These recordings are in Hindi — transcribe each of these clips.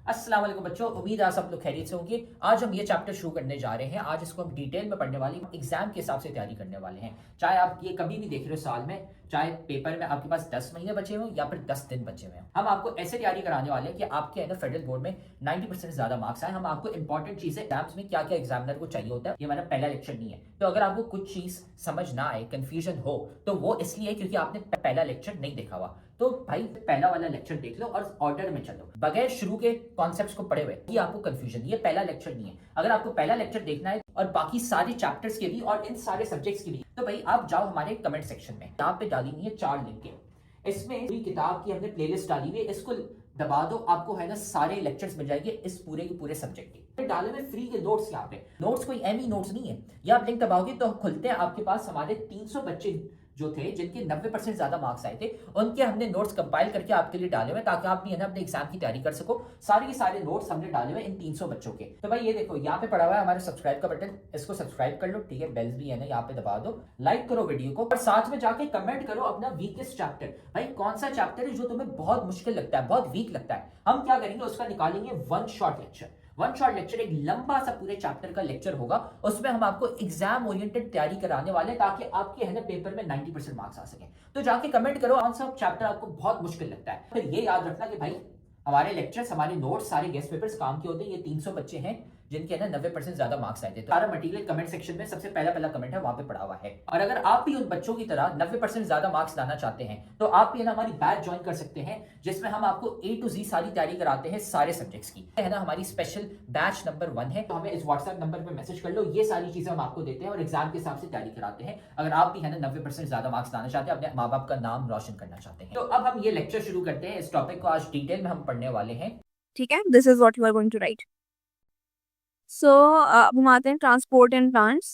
अस्सलाम वालेकुम बच्चों, उम्मीद है आप सब लोग खैरियत से होंगे। आज हम ये चैप्टर शुरू करने जा रहे हैं। आज इसको हम डिटेल में पढ़ने वाले हैं, एग्जाम के हिसाब से तैयारी करने वाले हैं। चाहे आप ये कभी भी देख रहे हो साल में, चाहे पेपर में आपके पास 10 महीने बचे हों या फिर 10 दिन बचे हुए हैं, हम आपको ऐसे तैयारी कराने वाले हैं कि आपके है ना फेडरल बोर्ड में 90% से ज्यादा मार्क्स आए। हम आपको इंपॉर्टेंट चीजें एग्जाम्स में क्या क्या एग्जामिनर को चाहिए होता है, ये हमारा पहला लेक्चर नहीं है। तो अगर आपको कुछ चीज समझ ना आए, कंफ्यूजन हो, तो वो इसलिए क्योंकि आपने पहला लेक्चर नहीं देखा हुआ। तो भाई पहला वाला लेक्चर देख लो और ऑर्डर में चलो, बगैर शुरू के कॉन्सेप्ट्स को पढ़े हुए ये आपको कंफ्यूजन, ये पहला लेक्चर नहीं है। अगर आपको पहला लेक्चर देखना है और बाकी सारे चैप्टर्स के भी और इन सारे सब्जेक्ट्स के भी, तो भाई आप जाओ हमारे कमेंट सेक्शन में, यहाँ पे डाली हुई है 4 लिंक। इसमें पूरी किताब की हमने प्लेलिस्ट डाली हुई है, इसको दबा दो, आपको है ना सारे लेक्चर्स मिल जाएंगे इस पूरे के पूरे सब्जेक्ट के। डाले हुए फ्री के नोट्स, यहाँ पे नोट्स कोई एमी नोट्स नहीं है। ये आप लिंक दबाओगे तो खुलते हैं, आपके पास हमारे 300 बच्चे जो थे जिनके 90% ज्यादा मार्क्स आए थे, उनके हमने नोट्स कंपाइल करके आपके लिए डाले हुए ताकि आप भी है ना अपने एग्जाम की तैयारी कर सको। सारे के सारे नोट्स हमने डाले हुए इन 300 बच्चों के। तो भाई ये देखो यहाँ पे पड़ा हुआ है हमारे सब्सक्राइब का बटन, इसको सब्सक्राइब कर लो, ठीक है। बेल्स भी है ना यहाँ पे दबा दो, लाइक करो वीडियो को और साथ में जाके कमेंट करो अपना वीकेस्ट चैप्टर। भाई कौन सा चैप्टर है जो तुम्हें बहुत मुश्किल लगता है, बहुत वीक लगता है, हम क्या करेंगे उसका निकालेंगे one shot lecture. One shot lecture एक लंबा सा पूरे चैप्टर का लेक्चर होगा, उसमें हम आपको एग्जाम ओरिएंटेड तैयारी कराने वाले हैं ताकि आपके है ना पेपर में 90% मार्क्स आ सके। तो जाके कमेंट करो कौन सा चैप्टर आपको बहुत मुश्किल लगता है। फिर ये याद रखना कि भाई हमारे लेक्चर्स, हमारे नोट्स, सारे गेस्ट पेपर्स काम के होते हैं। ये 300 बच्चे हैं जिनके ना 90% ज्यादा मार्क्स आए थे। तो सारा मटेरियल कमेंट सेक्शन में सबसे पहला कमेंट है, वहां पे पड़ा हुआ है। और अगर आप भी उन बच्चों की तरह 90% ज्यादा मार्क्स लाना चाहते हैं तो आप भी है ना हमारी बैच ज्वाइन कर सकते हैं, जिसमें हम आपको A to Z सारी तैयारी कराते हैं सारे सब्जेक्ट्स की, है ना। हमारी स्पेशल बैच नंबर 1 है, तो हमें इस व्हाट्सएप नंबर पर मैसेज कर लो। ये सारी चीजें हम आपको देते हैं और एग्जाम के हिसाब से तैयारी कराते हैं। अगर आप भी है ना 90% ज्यादा मार्क्स लाना चाहते हैं, अपने माँ बाप का नाम रोशन करना चाहते हैं। तो अब हम ये लेक्चर शुरू करते हैं। इस टॉपिक को आज डिटेल में हम पढ़ने वाले हैं, ठीक है। This is what you are going to write. So अब हम आते हैं ट्रांसपोर्ट एंड प्लांट्स।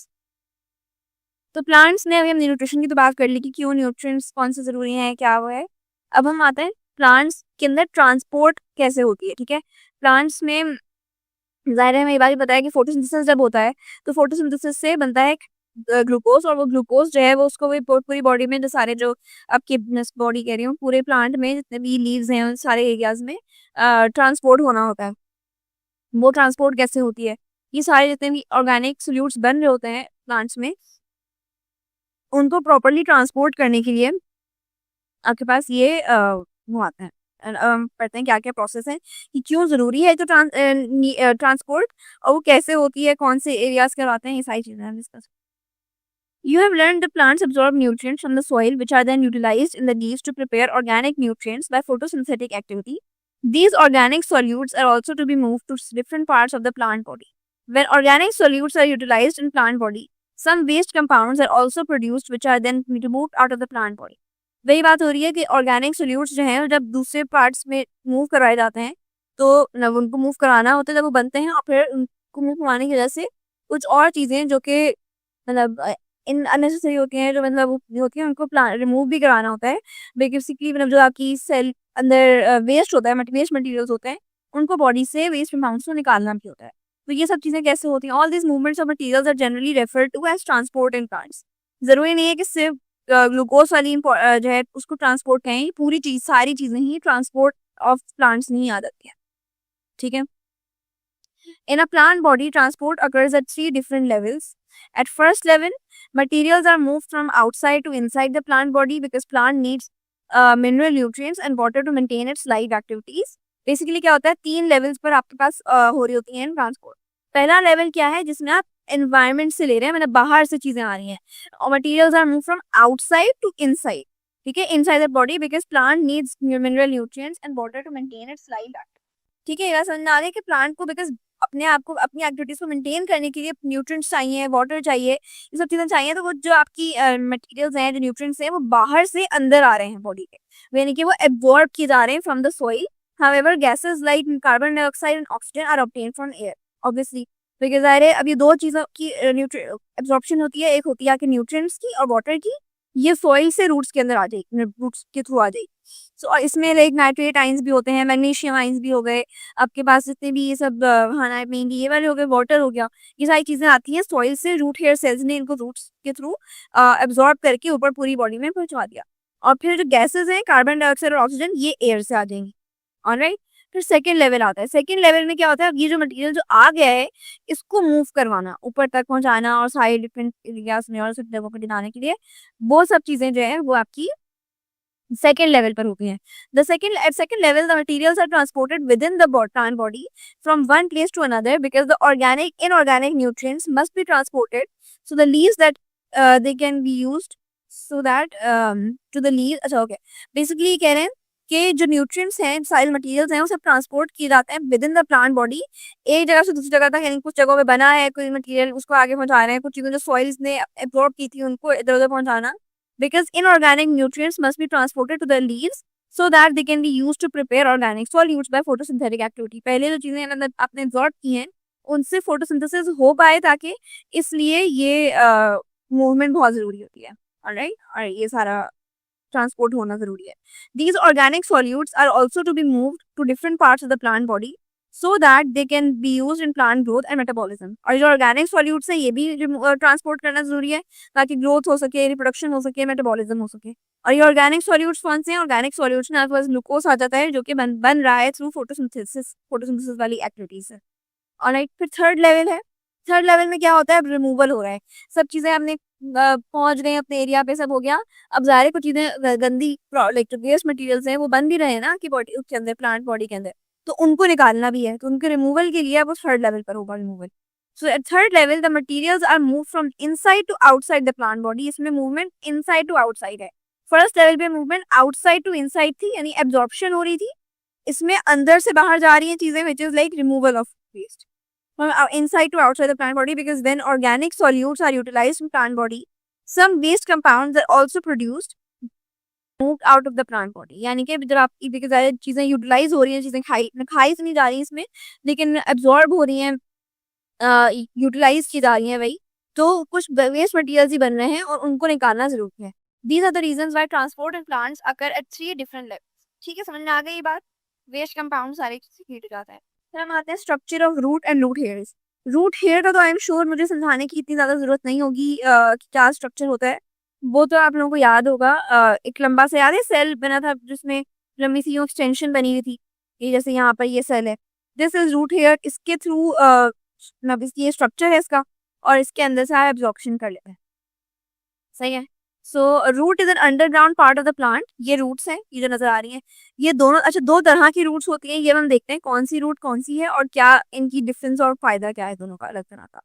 तो प्लांट्स में अभी हम न्यूट्रिशन की तो बात कर ली कि क्यों न्यूट्रिएंट्स कौन से जरूरी हैं, क्या वो है। अब हम आते हैं प्लांट्स के अंदर ट्रांसपोर्ट कैसे होती है। ठीक है, प्लांट्स में जाहिर है हमें ये बात भी पता है कि फोटोसिंथेसिस जब होता है तो फोटोसिंथेसिस से बनता है ग्लूकोज, और वो ग्लूकोज जो है वो उसको पूरी बॉडी में, जो सारे जो आपकी बॉडी कह रही हूँ, पूरे प्लांट में जितने भी लीव्स हैं उन सारे एरियाज में ट्रांसपोर्ट होना होता है। वो ट्रांसपोर्ट कैसे होती है, ये सारे जितने भी ऑर्गेनिक सोल्यूट्स बन रहे होते हैं प्लांट्स में, उनको प्रॉपरली ट्रांसपोर्ट करने के लिए आपके पास ये वो आता है। पढ़ते हैं क्या क्या प्रोसेस है कि क्यों जरूरी है जो ट्रांसपोर्ट, और वो कैसे होती है, कौन से एरियाज करवाते हैं, ये सारी चीजें हम discuss. You have learned the plants absorb nutrients from the soil, which are then utilized in the leaves to prepare organic nutrients by photosynthetic activity. These organic solutes are also to be moved to different parts of the plant body. When organic solutes are utilized in plant body, some waste compounds are also produced, which are then removed out of the plant body. वही बात हो रही है कि ऑर्गेनिक सोल्यूट्स जो हैं जब दूसरे पार्ट्स में मूव करवाए जाते हैं, तो जब उनको मूव कराना होता है, जब वो बनते हैं और फिर उनको मूव करवाने की वजह से कुछ और चीज़ें जो कि मतलब इन अननेसेसरी होती हैं, जो मतलब होती है, उनको प्लांट रिमूव भी कराना होता है। बेसिकली मतलब जो आपकी सेल अंदर वेस्ट होता है, वेस्ट मटेरियल्स होते हैं, उनको बॉडी से वेस्ट कंपाउंड्स को निकालना भी होता है। तो ये सब चीज़ें कैसे होती हैं, all this movements of materials are generally referred to as transport in plants. जरूरी नहीं है कि सिर्फ ग्लूकोज वाली जो है उसको ट्रांसपोर्ट कहें, पूरी चीज सारी चीजें ही ट्रांसपोर्ट ऑफ प्लांट्स नहीं आ जाती है। ठीक है, in a plant body transport occurs at 3 different levels. At first level, materials are moved from outside to inside the plant body because plant needs mineral nutrients and water to maintain its life activities. Basically क्या होता है, 3 लेवल्स पर आपके पास हो रही होती हैं ट्रांसपोर्ट। पहला लेवल क्या है, जिसमें आप एनवायरनमेंट से ले रहे हैं, मतलब बाहर से चीजें आ रही हैं, और materials are move from outside to inside. ठीक है, inside the body because plant needs mineral nutrients and water to maintain its life activity. ठीक है, ये समझ आ रहा है कि प्लांट को बिकॉज अपने आप को, अपनी एक्टिविटीज को मेंटेन करने के लिए न्यूट्रिएंट्स चाहिए, वाटर चाहिए, ये सब चीजें चाहिए। तो वो जो आपकी मटेरियल्स हैं, जो न्यूट्रिएंट्स हैं, वो बाहर से अंदर आ रहे हैं बॉडी के, यानी कि वो एब्जॉर्ब किए जा रहे हैं from the soil. However, gases like carbon dioxide and oxygen are obtained from air, obviously, because ज़ाहिर है अब ये दो चीज़ों की एब्जॉर्प्शन होती है, एक होती है आपके न्यूट्रिएंट्स की और वाटर की, ये सॉइल से रूट्स के अंदर आ जाएगी, रूट्स के थ्रू आ जाएगी। सो इसमें लाइक नाइट्रेट आइंस भी होते हैं, मैग्नीशियम आइंस भी हो गए, आपके पास जितने भी ये सब मेनली ये वाले हो गए, वाटर हो गया, ये सारी चीज़ें आती हैं सॉइल से। रूट हेयर सेल्स ने इनको रूट्स के थ्रू एब्जॉर्ब करके ऊपर पूरी बॉडी में पहुंचा दिया। और फिर जो गैसेज हैं, कार्बन डाइऑक्साइड और ऑक्सीजन, ये एयर से आ जाएंगी। ऑलराइट, फिर सेकंड लेवल आता है। सेकंड लेवल में क्या होता है, ये जो मटेरियल जो आ गया है इसको मूव करवाना, ऊपर तक पहुंचाना और सारे डिफरेंट एरियाज में और सब जगहों पर दिखाने के लिए, वो सब चीजें जो है वो आपकी सेकेंड लेवल पर होती हैं। The second at second level the materials are transported within the plant body from one place to another because the organic inorganic nutrients must be transported so the leaves that they can be used so that to the leave. अच्छा ओके, बेसिकली कह रहे हैं कि जो न्यूट्रिएंट्स हैं, साइल मटेरियल्स हैं, वो सब ट्रांसपोर्ट किए जाते हैं with in the plant body, एक जगह से दूसरी जगह तक। यानी कुछ जगहों पे बना है कोई मटेरियल, उसको आगे पहुंचा रहे हैं, कुछ चीजें जो सॉइल्स ने एब्जॉर्ब की थी उनको इधर उधर पहुंचाना। Because inorganic nutrients must be transported to the leaves so that they can be used to prepare organic solutes by photosynthetic activity। पहले जो चीजें आपने absorb की हैं उनसे photosynthesis हो पाए, ताकि इसलिए ये मूवमेंट बहुत जरूरी होती है। ऑलराइट, और ये सारा ट्रांसपोर्ट होना जरूरी है। These organic solutes are also to be moved to different parts of the plant body so that they can be used in plant growth and metabolism। और जो ऑर्गेनिक सॉल्यूट्स है ये भी ट्रांसपोर्ट करना जरूरी है ताकि ग्रोथ हो सके, रिप्रोडक्शन हो सके, मेटाबॉलिज्म हो सके। और ये ऑर्गेनिक सॉल्यूट्स कौन से हैं? ऑर्गेनिक सॉल्यूट्स में आपके पास ग्लूकोज आ जाता है जो कि बन रहा है थ्रू फोटोसिंथेसिस वाली एक्टिविटीज है। ऑलराइट, फिर थर्ड लेवल है। थर्ड लेवल में क्या होता है? रिमूवल हो रहा है, सब चीजें आपने पहुंच गए अपने एरिया पे, सब हो गया। अब ज़ाहिर है कुछ चीजें गंदी लाइक जो वेस्ट मटेरियल्स हैं वो बन भी रहे हैं ना कि बॉडी उसके अंदर, प्लांट बॉडी के अंदर, तो उनको निकालना भी है, तो उनके रिमूवल के लिए अब वो थर्ड लेवल पर होगा removal. So at third level the materials are move from inside to outside the plant body. इसमें मूवमेंट इनसाइड टू आउटसाइड है। फर्स्ट लेवल पे मूवमेंट आउटसाइड टू इनसाइड थी, यानी एब्जॉर्प्शन हो रही थी। इसमें अंदर से बाहर जा रही हैं चीजें, which is like removal of waste from inside to outside the plant body because when organic solutes are utilized in plant body some waste compounds are also produced moved out of the plant body। यानी कि जब आपकी ज़्यादा चीजें यूटिलाइज हो रही हैं, चीजें खाई से नहीं जा रही हैं इसमें, लेकिन एब्जॉर्ब हो रही हैं, यूटिलाइज की जा रही हैं वही, तो कुछ वेस्ट मटेरियल्स ही बन रहे हैं और उनको निकालना जरूरी है। These are the reasons why transport and plants occur at 3 different levels. ठीक है, समझ में आ गई ये बात? वेस्ट कंपाउंड सारे हीट हो जाता है। फिर हम आते हैं structure of root and root hairs. Root hair का तो आई एम श्योर मुझे समझाने की इतनी ज्यादा जरूरत नहीं होगी कि क्या स्ट्रक्चर होता है, वो तो आप लोगों को याद होगा। एक लंबा सा याद है सेल बना था जिसमें लंबी सी एक्सटेंशन बनी हुई थी, ये जैसे यहाँ पर ये सेल है, दिस इज रूट हेयर। इसके थ्रू ये स्ट्रक्चर है इसका, और इसके अंदर से आप एब्जॉर्प्शन कर लेते हैं। सही है। So root is an underground part of the plant. ये रूट्स हैं, ये जो नजर आ रही हैं, ये दोनों, अच्छा दो तरह की रूट्स होती हैं, ये हम देखते हैं कौन सी रूट कौन सी है और क्या इनकी डिफरेंस और फायदा क्या है दोनों का अलग तरह का।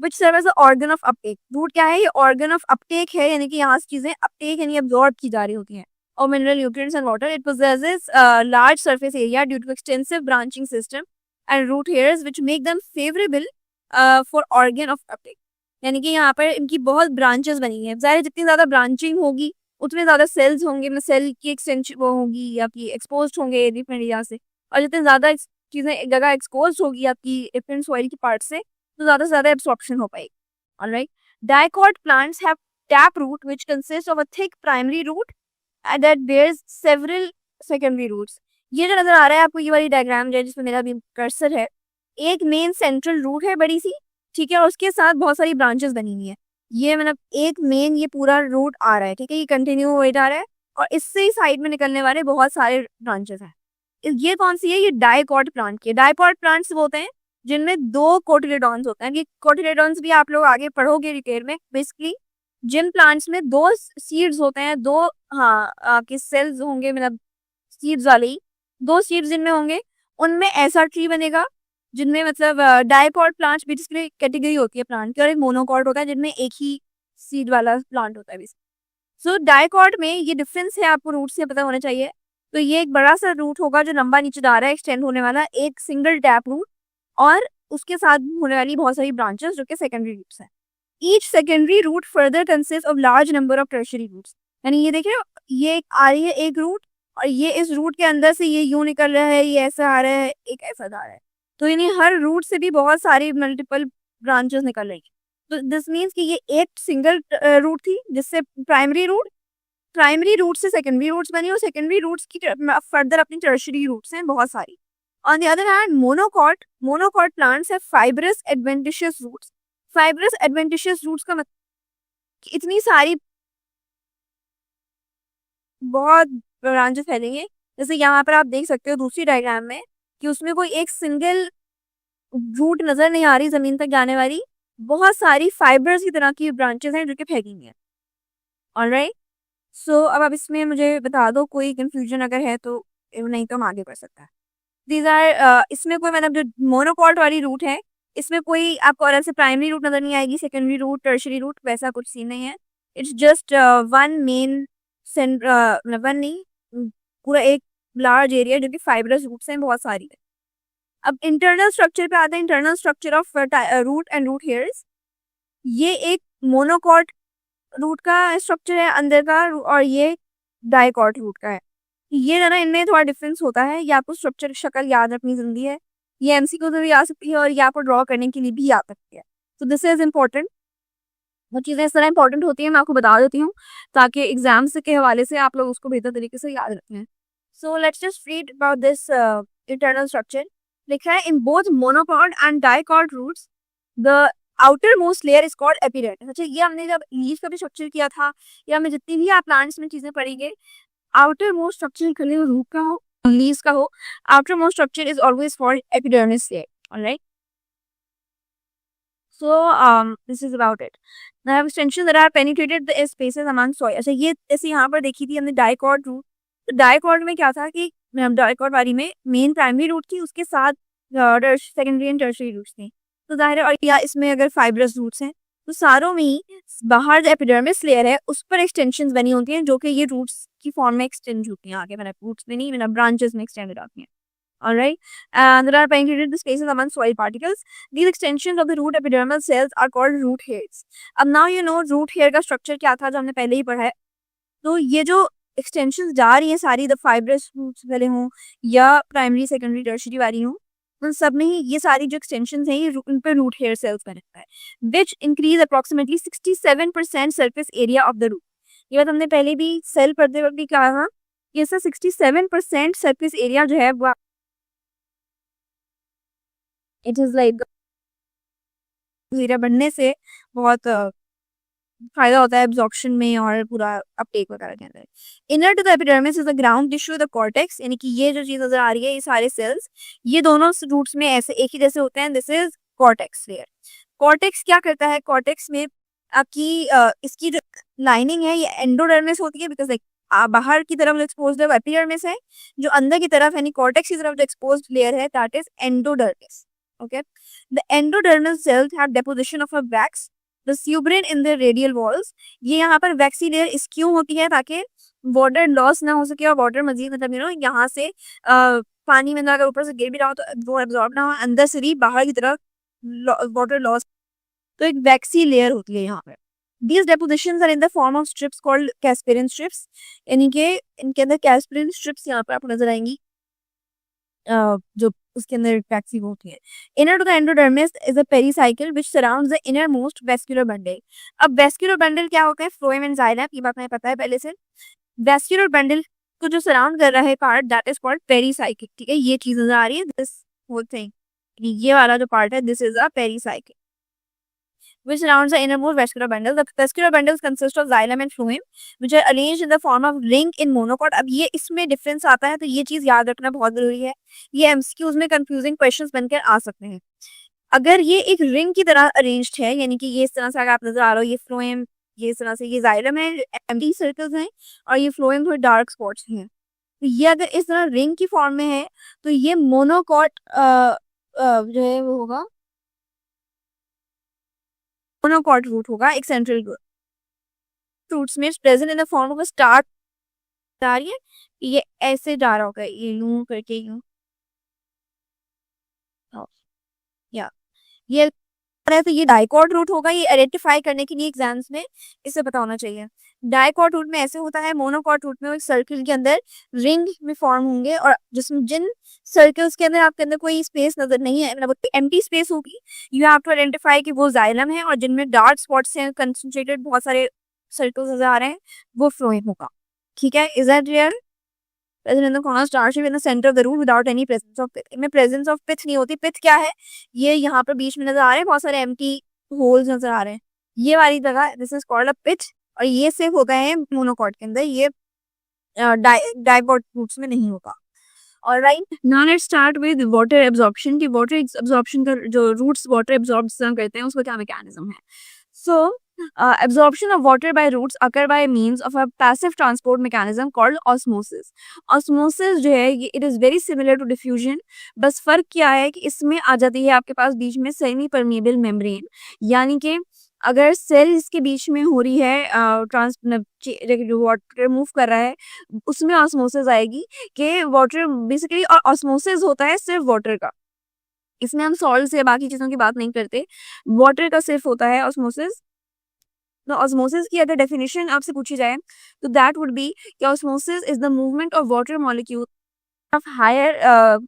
Which serve as organ of uptake. Root क्या है? ये ऑर्गन ऑफ अपटेक है, यानी कि यहाँ से चीजें अपटेक यानी अब्जॉर्ब की जा रही होती हैं और mineral nutrients and water. It possesses large surface area due to extensive branching system and root hairs which make them favourable for organ of uptake. यानी कि यहाँ पर इनकी बहुत ब्रांचेस बनी हैं। ज़ाहिर जितनी ज़्यादा ब्रांचिंग होगी उतने ज़्यादा सेल्स होंगे, मतलब सेल की एक्सटेंशन वो होगी आपकी, एक्सपोज होंगे डिफरेंट एरिया से, और जितनी ज़्यादा चीज़ें एक जगह एक्सपोज होगी आपकी डिफरेंट सॉइल की पार्ट से, तो ज़्यादा से ज़्यादा एब्सॉर्प्शन हो पाएगी। Alright, dicot plants have tap root which consist of a thick primary root and that bears several secondary roots. ये जो नजर आ रहा है आपको, ये वाली डायग्राम जो है जिसमें मेरा भी कर्सर है, एक मेन सेंट्रल रूट है बड़ी सी, ठीक है, और उसके साथ बहुत सारी ब्रांचेस बनी हुई है। ये मतलब एक मेन ये पूरा रूट आ रहा है, ठीक है, ये कंटिन्यू हो जा रहा है और इससे ही साइड में निकलने वाले बहुत सारे ब्रांचेस हैं। ये कौन सी है? ये डाइकॉट प्लांट की। डाइकॉट प्लांट्स होते हैं जिनमें 2 कोटिलेडॉन्स होते हैं। ये कोटिलेडॉन्स भी आप लोग आगे पढ़ोगे डिटेल में। बेसिकली जिन प्लांट्स में 2 सीड्स होते हैं, 2 हाँ आपके सेल्स होंगे, मतलब सीड्स वाले ही 2 सीड्स जिनमें होंगे, उनमें ऐसा ट्री बनेगा जिनमें मतलब डाइकॉट प्लांट्स बेसिकली कैटेगरी होती है प्लांट की, और एक मोनोकॉट होता है जिनमें एक ही सीड वाला प्लांट होता है। सो डाइकॉट में ये डिफरेंस है, आपको रूट से पता होना चाहिए। तो ये एक बड़ा सा रूट होगा जो लंबा नीचे जा रहा है, एक्सटेंड होने वाला, एक सिंगल टैप रूट, और उसके साथ होने वाली बहुत सारी ब्रांचेस जो कि सेकेंडरी रूट्स हैं। Each secondary root further consist of large number of tertiary roots. यानी ये देखिए, ये आ रही है एक रूट, और ये इस रूट के अंदर से ये यूं निकल रहा है, ये ऐसा आ रहा है, एक ऐसा जा रहा है, तो यानी हर रूट से भी बहुत सारी मल्टीपल ब्रांचेस निकल रही है। तो दिस मीन्स कि ये एक सिंगल रूट थी जिससे प्राइमरी रूट से सेकेंडरी रूट्स बनी, और सेकेंडरी रूट्स की फर्दर अपनी टर्शियरी रूट्स हैं बहुत सारी। On the other hand monocot plants have fibrous adventitious roots. Fibrous adventitious roots का मतलब इतनी सारी बहुत ब्रांचेस फैलेंगे जैसे यहाँ पर आप देख सकते हो दूसरी डायग्राम में कि उसमें कोई एक सिंगल रूट नजर नहीं आ रही जमीन तक जाने वाली, बहुत सारी फाइबर्स की तरह की ब्रांचेस हैं जो कि फैली हैं। ऑलराइट, सो अब आप इसमें मुझे बता दो कोई कंफ्यूजन अगर है तो, नहीं तो हम आगे बढ़ सकते हैं। दीज आर इसमें कोई मतलब जो मोनोकॉट वाली रूट है इसमें कोई आपको अलग से प्राइमरी रूट नजर नहीं आएगी, सेकेंडरी रूट, टर्शरी रूट, वैसा कुछ सीन नहीं है। इट्स जस्ट वन मेन मतलब वन नहीं, पूरा एक लार्ज एरिया जो कि फाइबरस रूट्स हैं बहुत सारी है। अब इंटरनल स्ट्रक्चर पे आता है, internal structure of root and root hairs. ये एक मोनोकॉट रूट का स्ट्रक्चर है अंदर का, और ये डाइकॉट रूट का है। ये ना इनमें थोड़ा डिफरेंस होता है, ये आपको स्ट्रक्चर शक्ल याद रखनी जरूरी है। ये एमसीक्यू से भी आ सकती है और ये आपको ड्रॉ करने के लिए भी आ सकती है। तो दिस इज इम्पोर्टेंट, वो चीज़ें इस तरह इंपॉर्टेंट होती हैं, मैं आपको बता देती हूँ ताकि एग्जाम्स के हवाले से आप लोग उसको बेहतर तरीके से याद रखें। So let's just read about this internal structure. लिखा है in both monocot and dicot roots the outer most layer is called epidermis. अच्छा, ये हमने जब लीफ का भी स्ट्रक्चर किया था या हमें जितनी भी आप प्लांट्स में चीजें पढ़ेंगे, आउटर मोस्ट स्ट्रक्चर भले वो रूट का हो, लीव्स का हो, outer most structure is always called epidermis layer. Alright, so this is about it. Now extensions that are penetrated the spaces among soil. अच्छा, ये जैसे यहाँ पर देखी थी हमने डाइकॉट रूट, तो डाइकॉट में क्या था कि डाइकॉट वाली में मेन प्राइमरी रूट थी, उसके साथ सेकेंडरी एंड टर्शरी रूट्स थी। तो जाहिर है, और या इसमें अगर फाइब्रस रूट्स हैं तो सारों में ही बाहर जो एपिडर्मिस लेयर है उस पर एक्सटेंशन बनी होती हैं जो कि ये रूट्स की फॉर्म में एक्सटेंड होती हैं आगे, मतलब रूट्स में नहीं, मतलब ब्रांचेस में एक्सटेंड आती हैं। Alright, and there are penetrated the spaces among soil particles. These extensions of the root epidermal cells are called root hairs. अब now you know root hair का structure क्या था जो हमने पहले ही पढ़ा है। तो ये जो extensions जा रही हैं सारी, द fibrous roots वाले हों या primary, secondary, tertiary वाली हों, उन सब में ही ये सारी जो extensions हैं ये उन पर root hair cells का रहता है, which increase approximately 67% surface area of the root. ये बात हमने पहले भी सेल पढ़ते वक्त भी कहा था, ये सर 67% surface area जो है वो इट इज लाइक जीरा बढ़ने से बहुत फायदा होता है एब्जॉर्प्शन में और पूरा अपटेक वगैरह के अंदर। Inner to the epidermis is the ground tissue the cortex, यानी कि ये जो चीज नजर आ रही है ये सारे सेल्स ये दोनों रूट्स में ऐसे एक ही जैसे होते हैं। This is cortex layer. Cortex क्या करता है, कॉर्टेक्स में आपकी इसकी जो लाइनिंग है ये एंडोडर्मिस होती है, बिकॉज बाहर की तरफ जो एक्सपोज्ड है वो एपिडर्मिस है, जो अंदर की तरफ यानी कॉर्टेक्स की तरफ जो एक्सपोज्ड लेयर है that is endodermis. Okay, the endodermal cells have deposition of a wax, the suberin in the radial walls. ये यहाँ पर वैक्सी लेयर इस क्यों होती है ताकि वाटर लॉस ना हो सके और वाटर मजीद मतलब यहाँ से पानी में अगर ऊपर से गिर भी रहा हो तो वो एब्जॉर्ब ना हो, अंदर से भी बाहर की तरफ वाटर लॉस, तो एक वैक्सी लेयर होती है यहाँ पर। These depositions are in the form of strips called Casparian strips, यानी कि इनके अंदर Casparian strips यहाँ पर आपको नजर आएंगी जो उसके अंदर वैक्सी होती है। Inner to the endodermis is a pericycle which surrounds the inner most vascular bundle. अब वेस्क्यूलर बंडल क्या होता है, फ्लोएम एंड जाइलम, ये बात हमें पता है पहले से। वेस्क्यूलर बंडल को जो सराउंड कर रहा है part that is called pericycle. ठीक है, ये चीज नजर आ रही है, दिस होल थिंग, ये वाला जो पार्ट है this is a pericycle which surrounds the innermost vascular bundle. The vascular bundles consist of xylem and phloem, which are arranged in the form of ring in monocot. अब ये इसमें डिफरेंस आता है तो ये चीज याद रखना बहुत जरूरी है, ये एमसीक्यूज में कंफ्यूजिंग क्वेश्चंस बनकर आ सकते हैं। अगर ये एक रिंग की तरह अरेंज्ड है, यानी कि ये इस तरह से अगर आप नजर आ रहे हो, ये फ्लोएम, ये इस तरह से ये जाइलम है, एम्प्टी सर्कल्स हैं, और ये फ्लोएम थोड़े डार्क स्पॉट्स हैं, तो ये अगर इस तरह रिंग की फॉर्म में है तो ये मोनोकॉट जो है वो होगा, मोनोकॉट रूट होगा, एक सेंट्रल रूट्स में present in the form of a star. जा रही है, ये ऐसे जा रहा होगा, ये यूं करके यूं, या ये तो ये डाइकॉट रूट होगा। ये आइडेंटिफाई करने के लिए एग्जाम्स में इसे पता होना चाहिए। डाइकॉट रूट में ऐसे होता है, मोनोकॉट रूट में एक सर्कल के अंदर रिंग में फॉर्म होंगे, और जिसमें जिन सर्कल्स के अंदर आपके अंदर कोई स्पेस नजर नहीं है, मतलब एम्प्टी स्पेस होगी, यू हैव टू आइडेंटिफाई कि वो जाइलम है, और जिनमें डार्क स्पॉट्स हैं, कंसंट्रेटेड बहुत सारे सर्कल्स नजर आ रहे हैं, वो फ्लोएम होगा। ठीक है, is that real? present in the corner starship in the center of the root without any presence of pith. इनमें presence of pith नहीं होती। pith क्या है, ये यहाँ पर बीच में नजर आ रहे हैं बहुत सारे empty holes नजर आ रहे हैं, ये वाली जगह this is called a pith, और ये सिर्फ होता है मोनोकॉट के अंदर। ये डाइकोट रूट्स में नहीं होगा। Alright, now let's start with water absorption. कि वाटर एब्जॉर्प्शन का जो रूट्स वाटर एब्जॉर्ब करते हैं उसका क्या मैकेनिज्म है। सो absorption of water by roots occur by means of a passive transport mechanism called osmosis. Osmosis जो है ये it is very similar to diffusion, बस फर्क क्या है कि इसमें आ जाती है आपके पास बीच में सेमी परमिएबल मेम्ब्रेन, यानी कि अगर सेल्स के बीच में हो रही है जो वाटर मूव कर रहा है उसमें ऑस्मोसिस आएगी कि वाटर बेसिकली, और ऑस्मोसिस होता है सिर्फ वाटर का, इसमें हम सॉल्ट्स या बाकी चीज़ों की बात नहीं करते, वाटर का सिर्फ होता है ऑस्मोसिस। तो ऑस्मोसिस की अगर डेफिनेशन आपसे पूछी जाए तो दैट वुड बी कि osmosis is the movement of water molecule of higher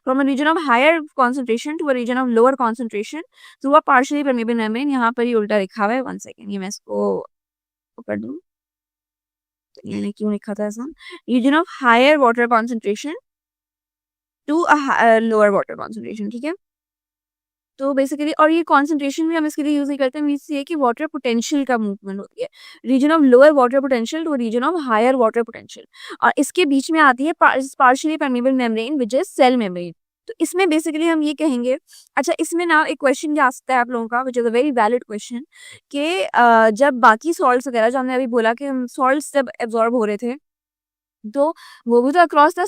from a region of higher concentration to a region of lower concentration through a partially permeable membrane। यहाँ पर ही उल्टा लिखा हुआ है, 1 सेकेंड ये मैं इसको कर दूँ, मैंने क्यों लिखा था ऐसा, region of higher water concentration to a lower water concentration, ठीक है। तो बेसिकली, और ये कॉन्सेंट्रेशन भी हम इसके लिए यूज नहीं करते, मीन्स ये कि वाटर पोटेंशियल का मूवमेंट होती है, region of lower water potential to region of higher water potential, और इसके बीच में आती है partially permeable membrane which is cell membrane. तो इसमें बेसिकली हम ये कहेंगे, अच्छा इसमें ना एक क्वेश्चन क्या आ सकता है आप लोगों का, which is a very valid question, कि जब बाकी सॉल्ट्स वगैरह जो हमने अभी बोला कि सॉल्ट्स जब एब्जॉर्ब हो रहे थे तो वो भी तो अक्रॉस द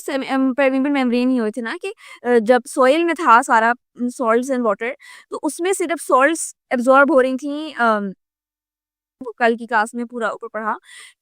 परमेबल मेम्ब्रेन ही हुए थे ना, कि जब सॉइल में था सारा सॉल्ट्स एंड वाटर, तो उसमें सिर्फ सॉल्ट्स एब्जॉर्ब हो रही थी। कल की क्लास में पूरा ऊपर पढ़ा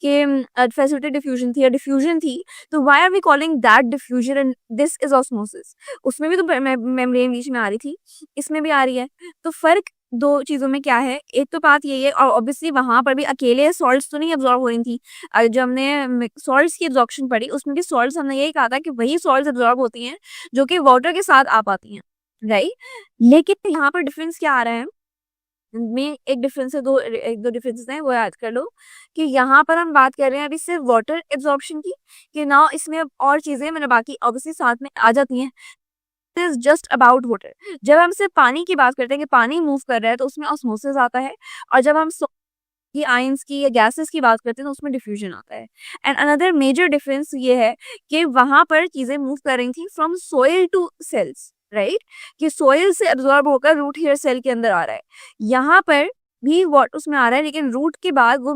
कि फैसिलिटेटेड डिफ्यूजन थी या डिफ्यूजन थी, तो why are we calling that diffusion and this is osmosis. उसमें भी तो मेम्ब्रेन बीच में आ रही थी, इसमें भी आ रही है, तो फर्क दो चीजों में क्या है, एक तो बात यही है, और ऑब्वियसली वहां पर भी अकेले सॉल्ट्स तो नहीं एब्जॉर्ब हो रही थी, जब हमने सॉल्ट्स की एब्जॉर्प्शन पढ़ी उसमें भी सॉल्ट्स हमने यही कहा था कि वही सॉल्ट्स एब्जॉर्ब होती हैं जो कि वाटर के साथ आ पाती हैं, राइट। लेकिन यहाँ पर डिफरेंस क्या आ रहा है, में एक डिफरेंस है, एक दो डिफरेंसेस हैं वो याद कर लो, कि यहाँ पर हम बात कर रहे हैं अभी सिर्फ वाटर एब्जॉर्प्शन की, कि ना इसमें अब और चीजें मैंने बाकी ऑब्वियसली साथ में आ जाती हैं, इज जस्ट अबाउट वाटर। जब हम सिर्फ पानी की बात करते हैं कि पानी मूव कर रहा है तो उसमें ऑस्मोसिस आता है, और जब हम की आयंस की या गैसेस की बात करते हैं तो उसमें डिफ्यूजन आता है। एंड अनदर मेजर डिफरेंस ये है कि वहां पर चीजें मूव कर रही थी from soil to cells, right, कि सोइल से एब्जॉर्ब होकर रूट हेयर सेल के अंदर आ रहा है, यहाँ पर भी वाटर उसमें आ रहा है, लेकिन रूट के बाद वो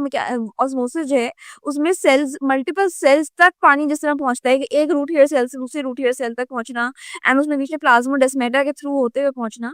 ऑस्मोसिस जो है उसमें सेल्स, मल्टीपल सेल्स तक पानी जिस तरह पहुंचता है कि एक रूट हेयर सेल से दूसरे रूट हेयर सेल तक पहुंचना, एंड उसमें बीच में प्लाज्मोडेस्माटा के थ्रू होते हुए पहुंचना,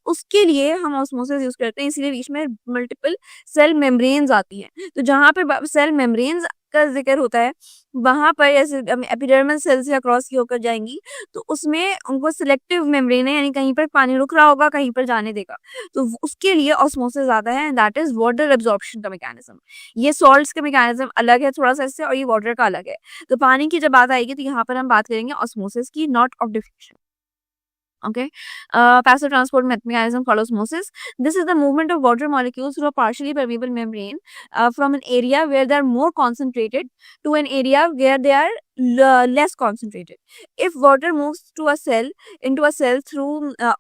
उसके लिए हम ऑस्मोसिस यूज करते हैं, इसीलिए बीच में मल्टीपल सेल मेम्ब्रेन्स आती हैं। तो जहाँ पे सेल मेम्ब्रेन्स का जिक्र होता है वहां पर जैसे एपिडर्मल सेल से अक्रॉस की होकर जाएंगी तो उसमें उनको सिलेक्टिव मेम्ब्रेन है, यानी कहीं पर पानी रुक रहा होगा कहीं पर जाने देगा, तो उसके लिए ऑस्मोसिस आता है, and that is water absorption का मैकेनिज्म। ये सॉल्ट्स का मैकेनिज्म अलग है थोड़ा सा इससे, और ये वाटर का अलग है। तो पानी की जब बात आएगी तो यहाँ पर हम बात करेंगे ऑस्मोसिस की, not of diffusion. Okay, passive transport mechanism called osmosis. This is the movement of water molecules through a partially permeable membrane from an area where they are more concentrated to an area where they are less concentrated. If water moves to a cell into a cell through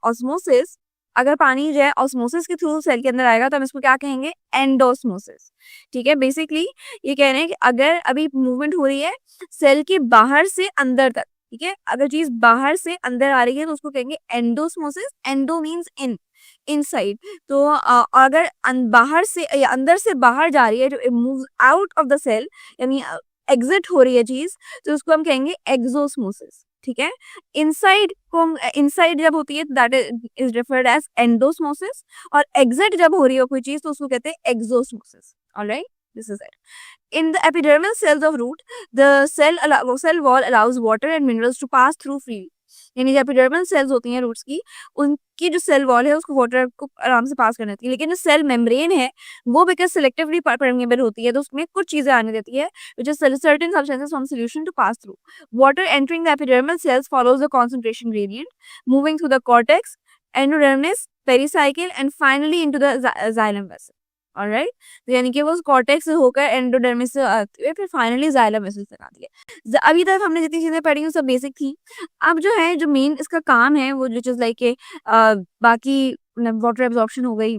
osmosis, अगर पानी जो है ऑस्मोसिस के थ्रू सेल के अंदर आएगा तो हम इसको क्या कहेंगे, एंडोस्मोसिस। ठीक है, बेसिकली ये कह रहे हैं कि अगर अभी मूवमेंट हो रही है सेल के बाहर से अंदर तक, ठीक है, अगर चीज बाहर से अंदर आ रही है तो उसको कहेंगे endosmosis. Endo means in, inside. तो अगर बाहर से या अंदर से बाहर जा रही है, जो move out of the cell, यानी एग्जिट हो रही है चीज, तो उसको हम कहेंगे एक्सोस्मोसिस। ठीक है, इनसाइड को इनसाइड जब होती है that is referred as endosmosis, और एग्जिट जब हो रही है कोई चीज तो उसको कहते हैं exosmosis. Alright, this is it. In the epidermal cells of root, the cell wall allows water and minerals to pass through freely. यानी जो एपिडर्मल सेल्स होती हैं रूट्स की, उनकी जो सेल वॉल है उसको वाटर को आराम से पास करने देती है, लेकिन जो सेल मेम्ब्रेन है वो बिकॉज सिलेक्टिवली परमेबल होती है तो उसमें कुछ चीजें आने देती है which is certain substances from solution to pass through. Water entering the epidermal cells follows the concentration gradient, moving through the cortex, endodermis, pericycle and finally into the xylem vessel. Alright, तो यानी कि वो कॉर्टेक्स से होकर एंडोडर्मिस से आती है, फिर फाइनली जाइलम वेसल तक आती है। अभी तक हमने जितनी चीजें पढ़ी वो सब बेसिक थी। अब जो है जो मेन इसका काम है वो जो चीज लाइक बाकी वाटर एब्जॉर्प्शन हो गई,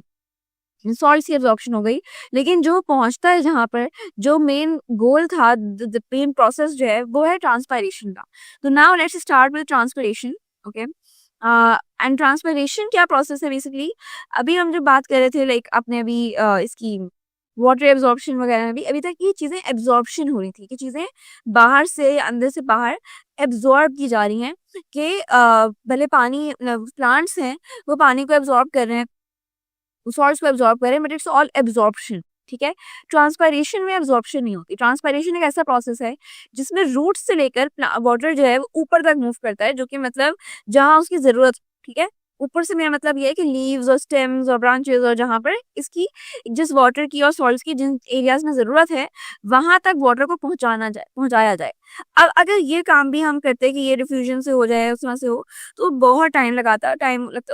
सॉल्ट्स की एब्जॉर्प्शन हो गई, लेकिन जो पहुंचता है जहाँ पर, जो मेन गोल था, द मेन प्रोसेस जो है वो है ट्रांसपायरेशन का। तो now let's start with transpiration. Okay, and transpiration क्या प्रोसेस है बेसिकली? अभी हम जो बात कर रहे थे, लाइक आपने अभी इसकी वाटर एब्जॉर्प्शन वगैरह में भी अभी तक ये चीज़ें एब्जॉर्प्शन हो रही थी, कि चीज़ें बाहर से अंदर से बाहर एब्जॉर्ब की जा रही हैं, कि भले पानी प्लांट्स हैं वो पानी को एब्जॉर्ब कर रहे हैं, सॉल्ट्स को एब्जॉर्ब करें, बट इट्स ऑल एब्जॉर्प्शन। ठीक है, ट्रांसपायरेशन में एब्जॉर्प्शन नहीं होती। ट्रांसपायरेशन एक ऐसा प्रोसेस है जिसमें रूट से लेकर वाटर जो है वो ऊपर तक मूव करता है, जो कि मतलब जहाँ उसकी जरूरत। ठीक है, ऊपर से मेरा मतलब ये है कि लीव्स और स्टेम्स और ब्रांचेस और जहाँ पर इसकी जिस वाटर की और सॉल्ट्स की जिन एरियाज में जरूरत है वहां तक वाटर को पहुंचाया जाए। अब अगर ये काम भी हम करते कि ये डिफ्यूजन से हो जाए, उसमें से हो, तो बहुत टाइम लगता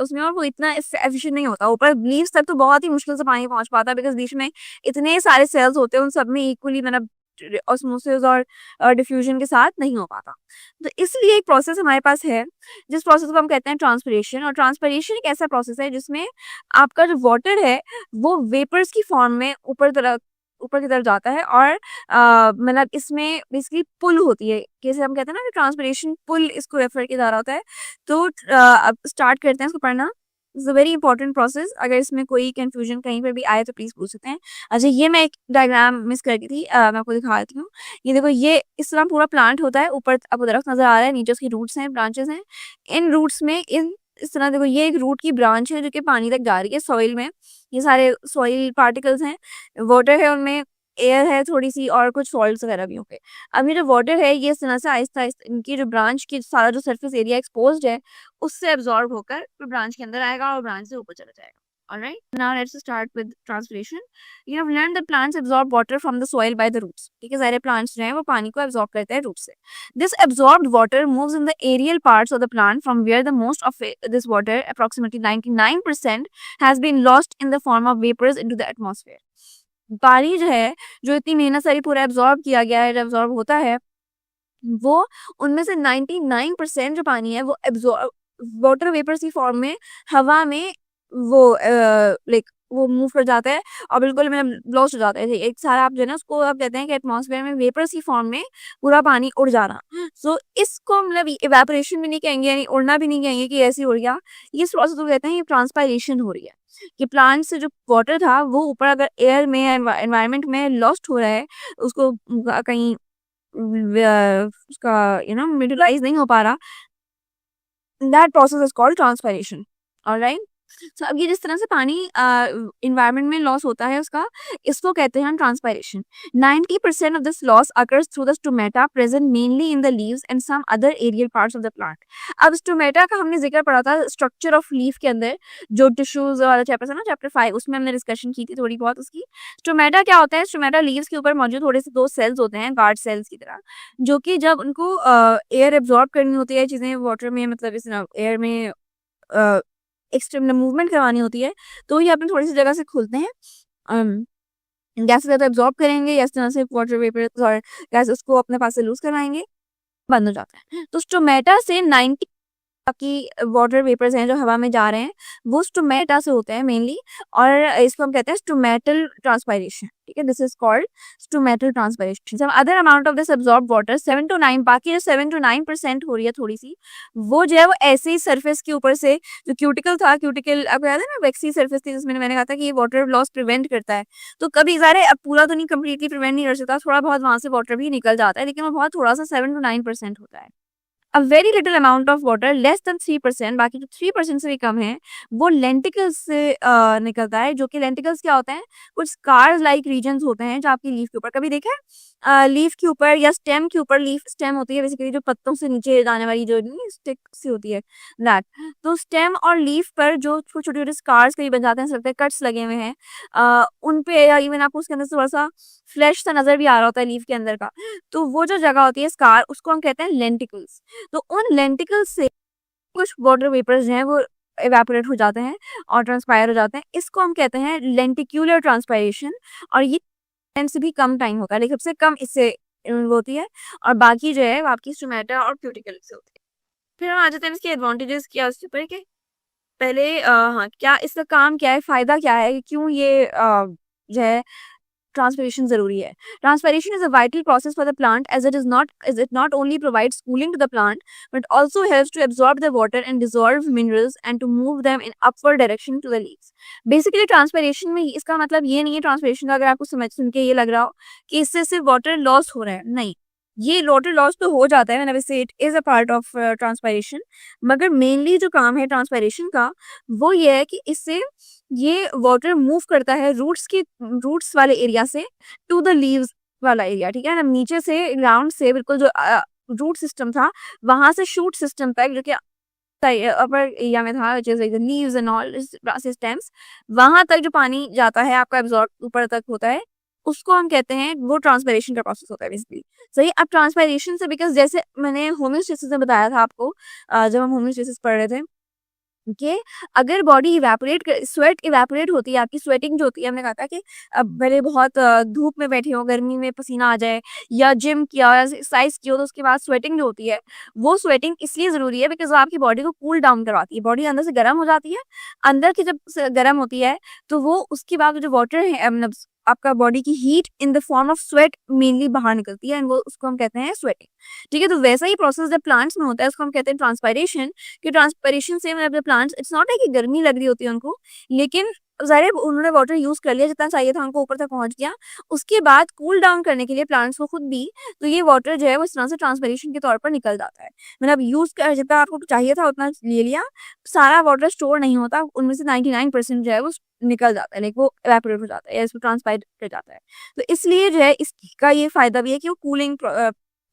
उसमें, और वो इतना एफिशिएंट नहीं होता। ऊपर लीव्स तक तो बहुत ही मुश्किल से पानी पहुंच पाता, बिकॉज बीच में इतने सारे सेल्स होते हैं, उन सब में इक्वली मतलब ऑस्मोसिस और डिफ्यूजन के साथ नहीं हो पाता। तो इसलिए एक प्रोसेस हमारे पास है जिस प्रोसेस को हम कहते हैं ट्रांसपिरेशन। और ट्रांसपिरेशन एक ऐसा प्रोसेस है जिसमें आपका जो वाटर है वो वेपर्स की फॉर्म में ऊपर की तरफ जाता है, और मतलब इसमें बेसिकली पुल होती है, जैसे हम कहते हैं ना कि ट्रांसपिरेशन पुल इसको रेफर किया जा रहा होता है। तो अब स्टार्ट करते हैं इसको पढ़ना। It's a very important process. अगर इसमें कोई कंफ्यूजन कहीं पर भी आए तो प्लीज पूछ सकते हैं। अच्छा, ये मैं एक डायग्राम मिस कर गई थी, मैं आपको दिखा देती हूँ। ये देखो, ये इस तरह पूरा प्लांट होता है, ऊपर आपको दरख्त नजर आ रहा है, नीचे उसकी रूट्स हैं, ब्रांचेस हैं। इन रूट्स में इस तरह देखो, ये एक रूट की ब्रांच है जो कि पानी तक जा रही है सॉइल में। ये सारे सॉइल पार्टिकल्स हैं, वाटर है उनमें, एयर है थोड़ी सी, और कुछ सॉल्ट्स वगैरह भी होंगे। अब ये जो वाटर है ये इस तरह से आहिस्ता आहिस्ता इनकी जो ब्रांच की सारा जो सरफेस एरिया एक्सपोज्ड है उससे एब्जॉर्ब होकर ब्रांच के अंदर आएगा और ब्रांच से ऊपर चला जाएगा। Alright, now let's start with transpiration. You have learned that plants absorb water from the soil by the roots. ठीक है, सारे plants जो हैं वो पानी को absorb करते हैं रूट से। This absorbed water moves in the aerial parts of the plant, from where the most of this water, approximately 99%, has been lost in the form of vapors into the atmosphere. पानी जो है, जो इतनी मेहनत सारी पूरा एब्जॉर्ब किया गया है, एब्जॉर्ब होता है, वो उनमें से 99% जो पानी है वो एब्जॉर्ब वाटर वेपर्स की फॉर्म में हवा में वो लाइक वो मूव कर जाता है और बिल्कुल मतलब लॉस्ट हो जाता है। एक सारा आप जो है ना उसको आप कहते हैं कि एटमॉस्फेयर में वेपर्स की फॉर्म में पूरा पानी उड़ जाना। सो इसको मतलब इवेपोरेशन भी नहीं कहेंगे, यानी उड़ना भी नहीं कहेंगे कि ऐसे उड़ गया। ये प्रोसेस को कहते हैं ये ट्रांसपायरेशन हो रही है, कि प्लांट से जो वाटर था वो ऊपर अगर एयर में एनवायरनमेंट में लॉस्ट हो रहा है, उसको कहीं उसका यूटिलाइज नहीं हो पा रहा, that process is called transpiration. Alright, so अब ये जिस तरह से पानी इन्वायरमेंट में लॉस होता है उसका, इसको कहते हैं हम transpiration. 90% of this loss occurs through the stomata present mainly in the leaves and some other aerial parts of the plant. अब स्टोमेटा का हमने जिक्र पढ़ा था स्ट्रक्चर ऑफ लीफ के अंदर, जो टिश्यूज वाला चैप्टर था ना, चैप्टर 5, उसमें हमने डिस्कशन की थी थोड़ी बहुत उसकी। स्टोमेटा क्या होता है? स्टोमेटा लीव्स के ऊपर मौजूद थोड़े से दो सेल्स होते हैं, गार्ड सेल्स की तरह, जो कि जब उनको एयर एब्जॉर्ब करनी होती है, चीजें वाटर में मतलब इस एयर में एक्सट्रीम मूवमेंट करवानी होती है, तो ये अपने थोड़ी सी जगह से खुलते हैं, गैस ज़्यादा एब्जॉर्ब करेंगे या इस तरह से वाटर वेपर और गैस उसको अपने पास से लूज करवाएंगे, बंद हो जाता है। तो स्टोमेटा से 90 बाकी वाटर वेपर्स हैं जो हवा में जा रहे हैं वो स्टोमेटा से होते हैं मेनली, और इसको हम कहते हैं स्टोमेटल ट्रांसपायरेशन। ठीक है, this is called stomatal transpiration. Some other amount of this absorb water 7 to 9, बाकी जो 7 to 9% हो रही है थोड़ी सी, वो जो है वो ऐसे ही सरफेस के ऊपर से, जो क्यूटिकल था, क्यूटिकल आपको याद है ना, वैक्सी सरफेस थी जिसमें मैंने कहा था कि ये वाटर लॉस प्रिवेंट करता है। तो कभी ज़ाहिर अब पूरा तो नहीं, कम्प्लीटली प्रिवेंट नहीं कर सकता, थोड़ा बहुत वहां से वाटर भी निकल जाता है, लेकिन वो बहुत थोड़ा सा 7 to 9% होता है। A very little amount of water less than 3%, बाकी जो 3% से भी कम है, वो लेंटिकल्स से निकलता है, जो कि लेंटिकल्स क्या होते हैं? कुछ स्कार्स लाइक रीजन्स होते हैं जो आपकी लीफ के ऊपर, कभी देखा है लीफ के ऊपर या स्टेम के ऊपर, लीफ स्टेम होती है बेसिकली जो पत्तों से नीचे जाने वाली जो स्टिक सी होती है, दैट। तो स्टेम और लीफ पर जो छोटे छोटे स्कार्स कभी बन जाते हैं, लगता है कट्स लगे हुए हैं, उन पे, या इवन आपको उसके अंदर थोड़ा सा फ्लैश सा नजर भी आ रहा होता है लीफ के अंदर का, तो वो जो जगह होती है स्कार, उसको हम कहते हैं लेंटिकल्स। तो उन लेंटिकल्स से कुछ वाटर वेपर्स हैं वो एवेपोरेट हो जाते हैं और ट्रांसपायर हो जाते हैं, इसको हम कहते हैं लेंटिक्यूलर ट्रांसपायरेशन। और ये टाइम से भी कम टाइम होगा, लेकिन सबसे कम इससे होती है, और बाकी जो है वो आपकी स्टोमेटा और क्यूटिकल से होती है। फिर हम आ जाते हैं इसके एडवांटेजेस क्या उसके ऊपर के। पहले हाँ, क्या इसका काम क्या है, फ़ायदा क्या है, क्यों ये जो है ट्रांसपिरेशन ज़रूरी है? Transpiration is a vital process for the plant as it not only provides cooling to the plant but also helps to absorb the water and dissolve minerals and to move them in upward direction to the leaves. Basically transpiration में इसका मतलब ये नहीं है ट्रांसपिरेशन का, अगर आपको समझ सुन के ये लग रहा हो कि इससे सिर्फ वाटर लॉस हो रहा है, नहीं। ये वाटर लॉस तो हो जाता है व्हेनेवर से it is a part of transpiration, मगर मेनली जो काम है ट्रांसपिरेशन का वो ये है कि इससे ये वाटर मूव करता है रूट्स वाले एरिया से टू द लीव्स वाला एरिया, ठीक है ना? नीचे से ग्राउंड से बिल्कुल जो रूट सिस्टम था वहां से शूट सिस्टम तक, जो कि अपर एरिया में था, जैसे लीव्स एंड ऑल स्टेम्स, वहां तक जो पानी जाता है आपका एब्जॉर्ब ऊपर तक होता है, उसको हम कहते हैं, वो ट्रांसपिरेशन का प्रोसेस होता है बेसिकली। सही, अब ट्रांसपिरेशन से, बिकॉज जैसे मैंने होम्योस्टेसिस में बताया था आपको, जब हम होम्योस्टेसिस पढ़ रहे थे कि अगर बॉडी इवेपोरेट स्वेट इवेपोरेट होती है, आपकी स्वेटिंग जो होती है, हमने कहा था कि अब भले बहुत धूप में बैठे हो, गर्मी में पसीना आ जाए या जिम किया या एक्सरसाइज की हो, तो उसके बाद स्वेटिंग जो होती है, वो स्वेटिंग इसलिए ज़रूरी है बिकॉज वो आपकी बॉडी को कूल डाउन करवाती है। बॉडी अंदर से गर्म हो जाती है, अंदर की जब गर्म होती है तो वो उसके बाद जो वाटर है, मतलब आपका बॉडी की heat in the form of sweat mainly बाहर निकलती है, एंड वो उसको हम कहते हैं स्वेटिंग। ठीक है, तो वैसा ही प्रोसेस जब प्लांट्स में होता है उसको हम कहते हैं ट्रांसपायरेशन। कि ट्रांसपायरेशन से मतलब प्लांट्स, इट्स नॉट है कि गर्मी लग रही होती है उनको, लेकिन ज़ाहिर है उन्होंने वाटर यूज़ कर लिया, जितना चाहिए था उनको ऊपर तक पहुँच गया। उसके बाद कूल डाउन करने के लिए प्लांट्स को खुद भी, तो ये वाटर जो है वो इस तरह से ट्रांसपिरेशन के तौर पर निकल जाता है। मतलब यूज़ कर जितना आपको चाहिए था उतना ले लिया, सारा वाटर स्टोर नहीं होता, उनमें से 99% जो है वो निकल जाता है, लाइक वो इवेपोरेट हो जाता है या इसको ट्रांसपायर कर जाता है। तो इसलिए जो है इसका ये फ़ायदा भी है कि वो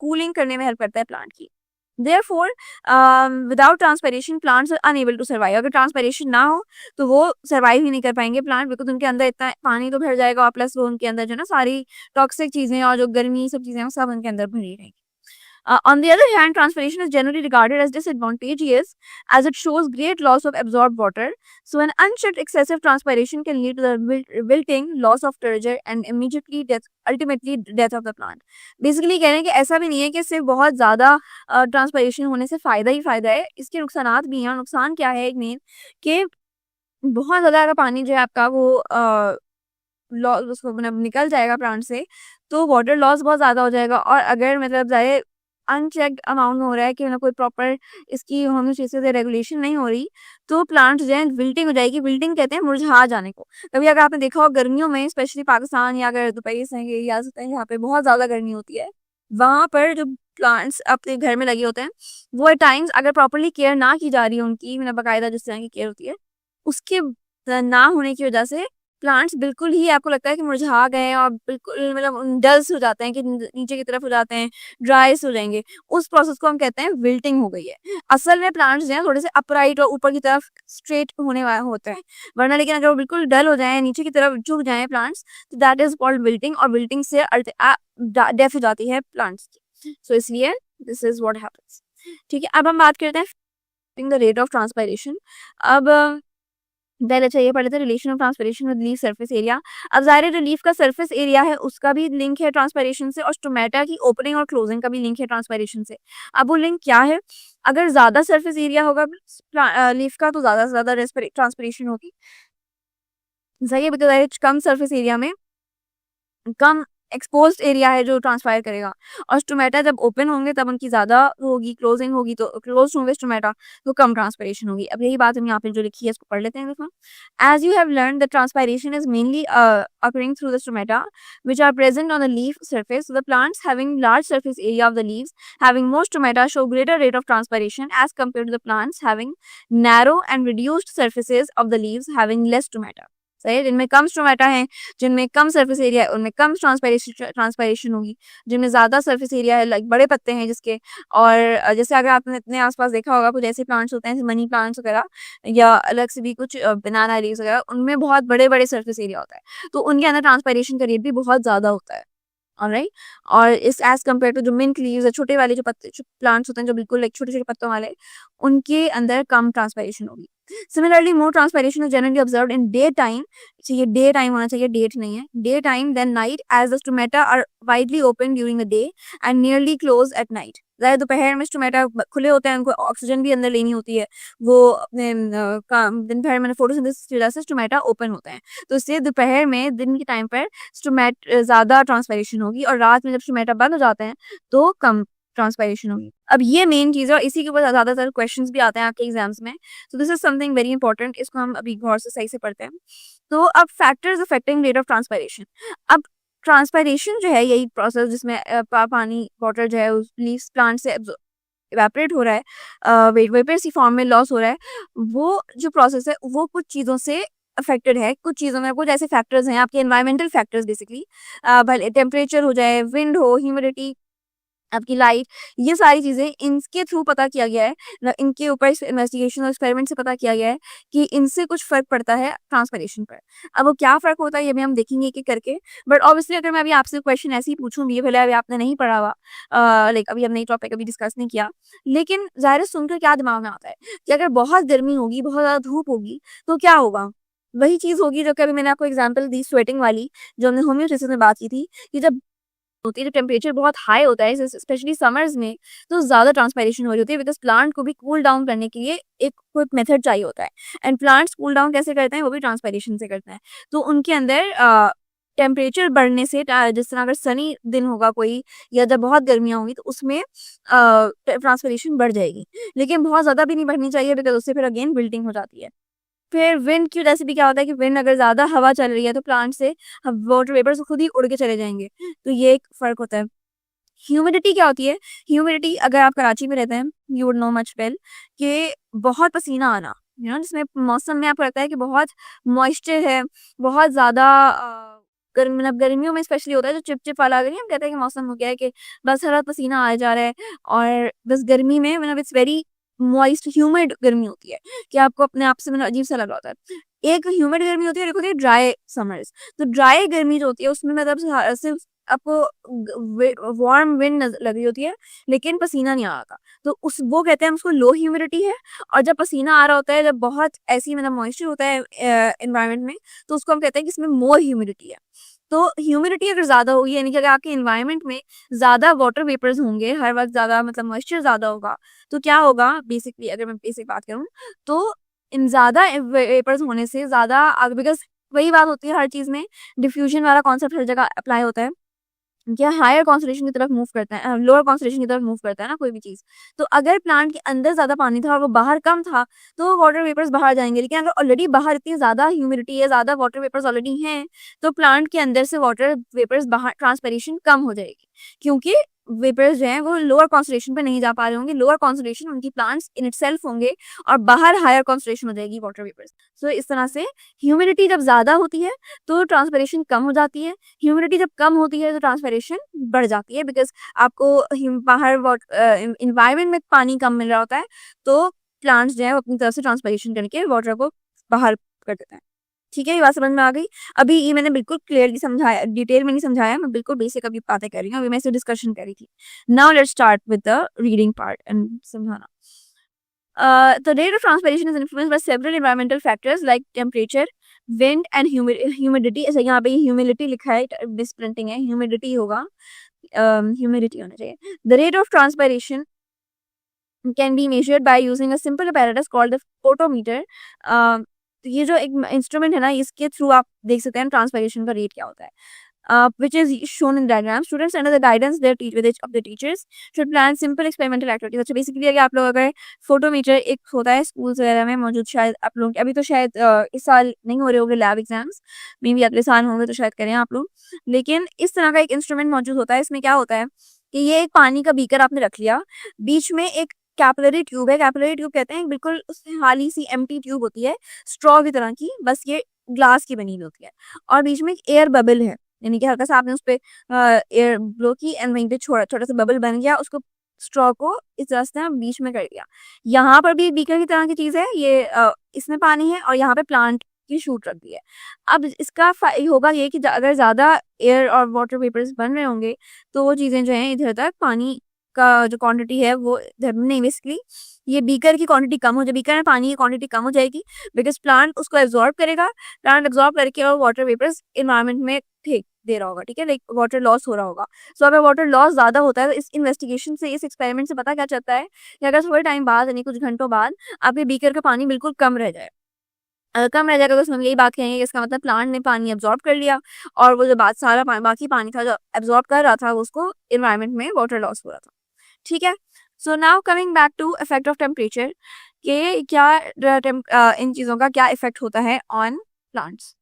कूलिंग करने में हेल्प करता है प्लांट की। Therefore, without transpiration plants are unable to survive. अगर ट्रांसपिरेशन ना हो तो वो सर्वाइव ही नहीं कर पाएंगे प्लांट, बिकॉज उनके अंदर इतना पानी तो भर जाएगा और प्लस वो उनके अंदर जो है ना सारी टॉक्सिक चीजें और जो गर्मी सब चीजें वो सब उनके अंदर भरी रहेंगी। On the other hand, transpiration is generally regarded as disadvantageous as it shows great loss of absorbed water. So, an unchecked excessive transpiration can lead to the wilting, loss of turgor, and ultimately death of the plant. Basically, कह रहे हैं कि ऐसा भी नहीं है कि सिर्फ बहुत ज़्यादा ट्रांसपायरेशन होने से फ़ायदा ही फ़ायदा है, इसके नुकसानात भी हैं। और नुकसान क्या है, एक मेन कि बहुत ज़्यादा अगर पानी जो है आपका वो लॉस उसको मतलब निकल जाएगा प्लांट से, तो वाटर लॉस बहुत ज़्यादा हो जाएगा। और अगर मतलब ज़्यादा अनचेक्ड अमाउंट हो रहा है कि मतलब कोई प्रॉपर इसकी होम्योस्टेसिस से रेगुलेशन नहीं हो रही, तो प्लांट जो है विल्टिंग हो जाएगी। विल्टिंग कहते हैं मुरझा जाने को। कभी अगर आपने देखा हो गर्मियों में, स्पेशली पाकिस्तान या अगर दुबई से एरियाज होते हैं जहाँ पे बहुत ज़्यादा गर्मी होती है, वहाँ पर जो प्लांट्स अपने घर में लगे होते हैं, वो एट टाइम्स अगर प्रॉपरली केयर ना की जा रही है उनकी, मतलब बाकायदा जिस तरह की केयर होती है, उसके ना होने की वजह से प्लांट्स बिल्कुल ही आपको लगता है कि मुरझा गए हैं और बिल्कुल मतलब डल्स हो जाते हैं कि नीचे की तरफ हो जाते हैं, ड्राइस हो जाएंगे। उस प्रोसेस को हम कहते हैं विल्टिंग हो गई है। असल में प्लांट्स जो है थोड़े से अपराइट और ऊपर की तरफ स्ट्रेट होने वाले होते हैं, वरना लेकिन अगर वो बिल्कुल डल हो जाए, नीचे की तरफ झुक जाए प्लांट्स, तो दैट इज कॉल्ड विल्टिंग। और विल्टिंग से डेथ हो जाती है प्लांट्स की। सो इसलिए दिस इज व्हाट हैपेंस। ठीक है, अब हम बात करते हैं द रेट ऑफ ट्रांसपायरेशन। अब पहले चाहिए पढ़े थे relation of transpiration with leaf surface area. अब ज़ाहिर है जो लीफ का सरफेस एरिया है उसका भी लिंक है ट्रांसपिरेशन से, और स्टोमेटा की ओपनिंग और क्लोजिंग का भी लिंक है ट्रांसपिरेशन से। अब वो लिंक क्या है, अगर ज़्यादा सरफेस एरिया होगा लीफ का तो ज़्यादा से ज़्यादा ट्रांसपिरेशन होगी। सही है, बिकॉज कम सरफेस एरिया में कम एक्सपोज्ड एरिया है जो ट्रांसफायर करेगा, और स्टोमेटा जब ओपन होंगे तब उनकी ज़्यादा होगी, क्लोजिंग होगी तो क्लोज होंगे स्टोमेटा तो कम ट्रांसपायरेशन होगी। अब यही बात हम यहाँ पे जो लिखी है इसको पढ़ लेते हैं। देखो, as you have learn the transpiration is mainly occurring through the stomata which are present on the leaf surface. So the plants having large surface area of the leaves having more stomata show greater rate of transpiration as compared to the plants having narrow and reduced surfaces of the leaves having less stomata. सही है, जिनमें कम स्टोमेटा है, जिनमें कम सरफेस एरिया है, उनमें कम ट्रांसपायरेशन होगी। जिनमें ज़्यादा सरफेस एरिया है, लाइक बड़े पत्ते हैं जिसके, और जैसे अगर आपने इतने आसपास देखा होगा कुछ ऐसे प्लांट्स होते हैं जैसे मनी प्लांट्स वगैरह या अलग से भी कुछ बनाना लीव्स वगैरह, उनमें बहुत बड़े बड़े सरफेस एरिया होता है, तो उनके अंदर ट्रांसपायरेशन का रेट भी बहुत ज़्यादा होता है। ऑलराइट, और इस एज कम्पेयर टू जो मिंट लीव्स है, छोटे वाले जो पत्ते जो प्लांट्स होते हैं जो बिल्कुल लाइक छोटे छोटे पत्तों वाले, उनके अंदर कम ट्रांसपायरेशन होगी। Similarly, more transpiration is generally observed in daytime. So ये daytime होना चाहिए, date नहीं है, daytime than night, as the stomata are widely open during the day and nearly closed at night. ज़्यादा दोपहर में स्टोमेटा खुले होते हैं, उनको ऑक्सीजन भी अंदर लेनी होती है, वो अपने दिन भर में फोटोसिंथेसिस की वजह से स्टोमेटा ओपन होते हैं, तो इसलिए दोपहर में दिन के टाइम पर ज़्यादा ट्रांसपायरेशन होगी और रात में जब स्टोमेटा बंद हो जाते हैं तो कम ट्रांसपायरेशन होगी। अब ये मेन चीज़ है और इसी के ऊपर ज़्यादातर क्वेश्चंस भी आते हैं आपके एग्जाम्स में, तो this is something very important, इसको हम अभी गौर से सही से पढ़ते हैं। तो अब factors affecting rate of transpiration. अब ट्रांसपायरेशन जो है यही प्रोसेस जिसमें पानी वाटर जो है लीव्स प्लांट से इवेपोरेट हो रहा है, वेपर सी फॉर्म में लॉस हो रहा है, वो जो प्रोसेस है वो कुछ चीज़ों से अफेक्टेड है। कुछ चीज़ों में कुछ ऐसे फैक्टर्स हैं आपके एनवायरमेंटल फैक्टर्स बेसिकली, भले टेम्परेचर हो जाए, विंड हो, ह्यूमिडिटी, आपकी लाइट, ये सारी चीज़ें इनके थ्रू पता किया गया है, इनके ऊपर इन्वेस्टिगेशन और एक्सपेरिमेंट से पता किया गया है कि इनसे कुछ फ़र्क पड़ता है ट्रांसपरेशन पर। अब वो क्या फ़र्क होता है ये भी हम देखेंगे एक-एक करके, बट ऑब्वियसली अगर मैं अभी आपसे क्वेश्चन ऐसे ही पूछूँ भी, भले अभी आपने नहीं पढ़ा हुआ, लाइक अभी हमने ये टॉपिक अभी डिस्कस नहीं किया, लेकिन ज़ाहिर है सुनकर क्या दिमाग में आता है कि अगर बहुत गर्मी होगी, बहुत ज़्यादा धूप होगी, तो क्या होगा? वही चीज़ होगी जो कि अभी मैंने आपको एग्ज़ाम्पल दी स्वेटिंग वाली, जो हमने होम्योस्टेसिस में बात की थी, कि जब होती है, जब टेम्परेचर बहुत हाई होता है स्पेशली समर्स में, तो ज़्यादा ट्रांसपायरेशन हो रही होती है, बिकॉज़ प्लांट को भी कूल डाउन करने के लिए एक कोई मेथड चाहिए होता है, एंड प्लांट्स कूल डाउन कैसे करते हैं, वो भी ट्रांसपायरेशन से करते हैं। तो उनके अंदर टेम्परेचर बढ़ने से जिस तरह अगर सनी दिन होगा कोई, या जब बहुत गर्मियाँ होंगी, तो उसमें ट्रांसपायरेशन बढ़ जाएगी, लेकिन बहुत ज़्यादा भी नहीं बढ़नी चाहिए, बिकॉज़ उससे फिर अगेन विल्टिंग हो जाती है। फिर विंड की वजह से भी क्या होता है कि विंड अगर ज़्यादा हवा चल रही है, तो प्लांट से वाटर वेपर्स खुद ही उड़ के चले जाएँगे, तो ये एक फ़र्क होता है। ह्यूमिडिटी क्या होती है? ह्यूमिडिटी, अगर आप कराची में रहते हैं, you would know much well, कि बहुत पसीना आना, जिसमें मौसम में आपको लगता है कि बहुत मॉइस्चर है, बहुत ज़्यादा मतलब गर्मियों में स्पेशली होता है जो चिपचिप वाला, अगर नहीं हम कहते हैं कि मौसम हो गया है कि बस हर वक़्त पसीना आया जा रहा है, और बस गर्मी में मतलब इट्स वेरी मॉइस्ट ह्यूमिड गर्मी होती है, कि आपको अपने आप से मतलब अजीब-सा लग रहा होता है। एक ह्यूमिड गर्मी होती है और एक होती है ड्राई समर्स। तो ड्राई गर्मी जो होती है उसमें मतलब सिर्फ आपको वार्म विंड लग रही होती है, लेकिन पसीना नहीं आ रहा था, तो उस वो कहते हैं उसको लो ह्यूमिडिटी है। और जब पसीना आ रहा होता है, जब बहुत ऐसी मतलब मॉइस्चर होता है एनवायरनमेंट में, तो उसको हम कहते हैं कि इसमें मोर ह्यूमिडिटी है। तो ह्यूमिडिटी अगर ज़्यादा होगी, यानी कि अगर आपके एनवायरनमेंट में ज़्यादा वाटर वेपर्स होंगे, हर वक्त ज़्यादा मतलब मॉइस्चर ज़्यादा होगा, तो क्या होगा बेसिकली, अगर मैं बेसिक बात करूँ, तो इन ज़्यादा वेपर्स होने से ज़्यादा बिकॉज़ वही बात होती है हर चीज़ में, डिफ्यूजन वाला कॉन्सेप्ट हर जगह अप्लाई होता है, क्या हायर कॉन्सेंट्रेशन की तरफ मूव करता है, लोअर कॉन्सेंट्रेशन की तरफ मूव करता है ना कोई भी चीज़। तो अगर प्लांट के अंदर ज़्यादा पानी था और वो बाहर कम था, तो वाटर वेपर्स बाहर जाएँगे, लेकिन अगर ऑलरेडी बाहर इतनी ज़्यादा ह्यूमिडिटी है, ज़्यादा वाटर वेपर्स ऑलरेडी हैं, तो प्लांट के अंदर से वाटर वेपर्स बाहर ट्रांसपिरेशन कम हो जाएगी, क्योंकि वेपर्स जो हैं वो लोअर कॉन्सेंट्रेशन पे नहीं जा पा रहे होंगे, लोअर कॉन्सेंट्रेशन उनकी प्लांट्स इन इटसेल्फ होंगे और बाहर हायर कॉन्सेंट्रेशन हो जाएगी वाटर वेपर्स। सो इस तरह से ह्यूमिडिटी जब ज़्यादा होती है, तो ट्रांसपिरेशन कम हो जाती है, ह्यूमिडिटी जब कम होती है तो ट्रांसपिरेशन बढ़ जाती है, बिकॉज़ आपको बाहर एनवायरनमेंट में पानी कम मिल रहा होता है, तो प्लांट्स जो है वो अपनी तरफ से ट्रांसपिरेशन करके वाटर को बाहर कर देते हैं। ठीक है, ये बात समझ में आ गई? अभी ये मैंने बिल्कुल क्लियरली समझाया, डिटेल में नहीं समझाया, मैं बिल्कुल बेसिक अभी बातें कर रही हूँ, अभी मैं इसे डिस्कशन कर रही थी। Now let's start with the reading part and समझाना। The rate of transpiration is influenced by several environmental factors like temperature, wind and humidity. ऐसा यहाँ पे humidity लिखा है, misprinting है, humidity होगा, humidity होना चाहिए. The rate of transpiration can be measured by using a simple apparatus called the photometer. ये जो एक इंस्ट्रूमेंट है ना, इसके थ्रू आप देख सकते हैं ट्रांसपिरेशन का रेट क्या होता है, which is shown in diagram. Students under the guidance of the teachers should plan simple experimental activities. अच्छा बेसिकली अगर आप लोग अगर फोटोमीटर एक होता है स्कूल्स वगैरह में मौजूद, शायद आप लोग अभी तो शायद इस साल नहीं हो रहे होंगे लैब एग्जाम्स, मे बी अगले साल होंगे तो शायद करें आप लोग, लेकिन इस तरह का एक इंस्ट्रूमेंट मौजूद होता है। इसमें क्या होता है कि ये एक पानी का बीकर आपने रख लिया, बीच में एक कैपिलरी ट्यूब है, कैपिलरी ट्यूब कहते हैं बिल्कुल उसमें खाली सी एम्प्टी ट्यूब होती है स्ट्रॉ की तरह की, बस ये ग्लास की बनी हुई होती है, और बीच में एक एयर बबल है, यानी कि हल्का सा आपने उस पे एयर ब्लो की एंड वहीं पे छोटा सा बबल बन गया, उसको स्ट्रॉ को इस तरह से बीच में कर दिया। यहाँ पर भी एक बीकर की तरह की चीज़ है, ये इसमें पानी है और यहाँ पे प्लांट की शूट रख दी है। अब इसका होगा ये कि अगर ज़्यादा एयर और वाटर वेपर्स बन रहे होंगे, तो वो चीज़ें जो हैं इधर तक पानी का जो क्वांटिटी है वो इधर नहीं, बेसिकली ये बीकर की क्वांटिटी कम हो जाए, बीकर में पानी की क्वांटिटी कम हो जाएगी, बिकॉज प्लांट उसको एब्जॉर्ब करेगा, प्लांट एब्जॉर्ब करके और वाटर वेपर्स इन्वायरमेंट में ठीक दे रहा होगा, ठीक है, लाइक वाटर लॉस हो रहा होगा। सो अगर वाटर लॉस ज़्यादा होता है तो इस इन्वेस्टिगेशन से, इस एक्सपेरिमेंट से पता क्या चलता है कि अगर थोड़े टाइम बाद यानी कुछ घंटों बाद आपके बीकर का पानी बिल्कुल कम रह जाए, अगर कम रह जाएगा तो उसमें हम यही बात कहेंगे कि इसका मतलब प्लांट ने पानी एब्जॉर्ब कर लिया और वो जो बात सारा बाकी पानी था जो एब्जॉर्ब कर रहा था वो उसको इन्वायरमेंट में वाटर लॉस हो रहा था, ठीक है। So now coming back to effect of temperature, कि क्या इन चीज़ों का क्या इफेक्ट होता है on plants,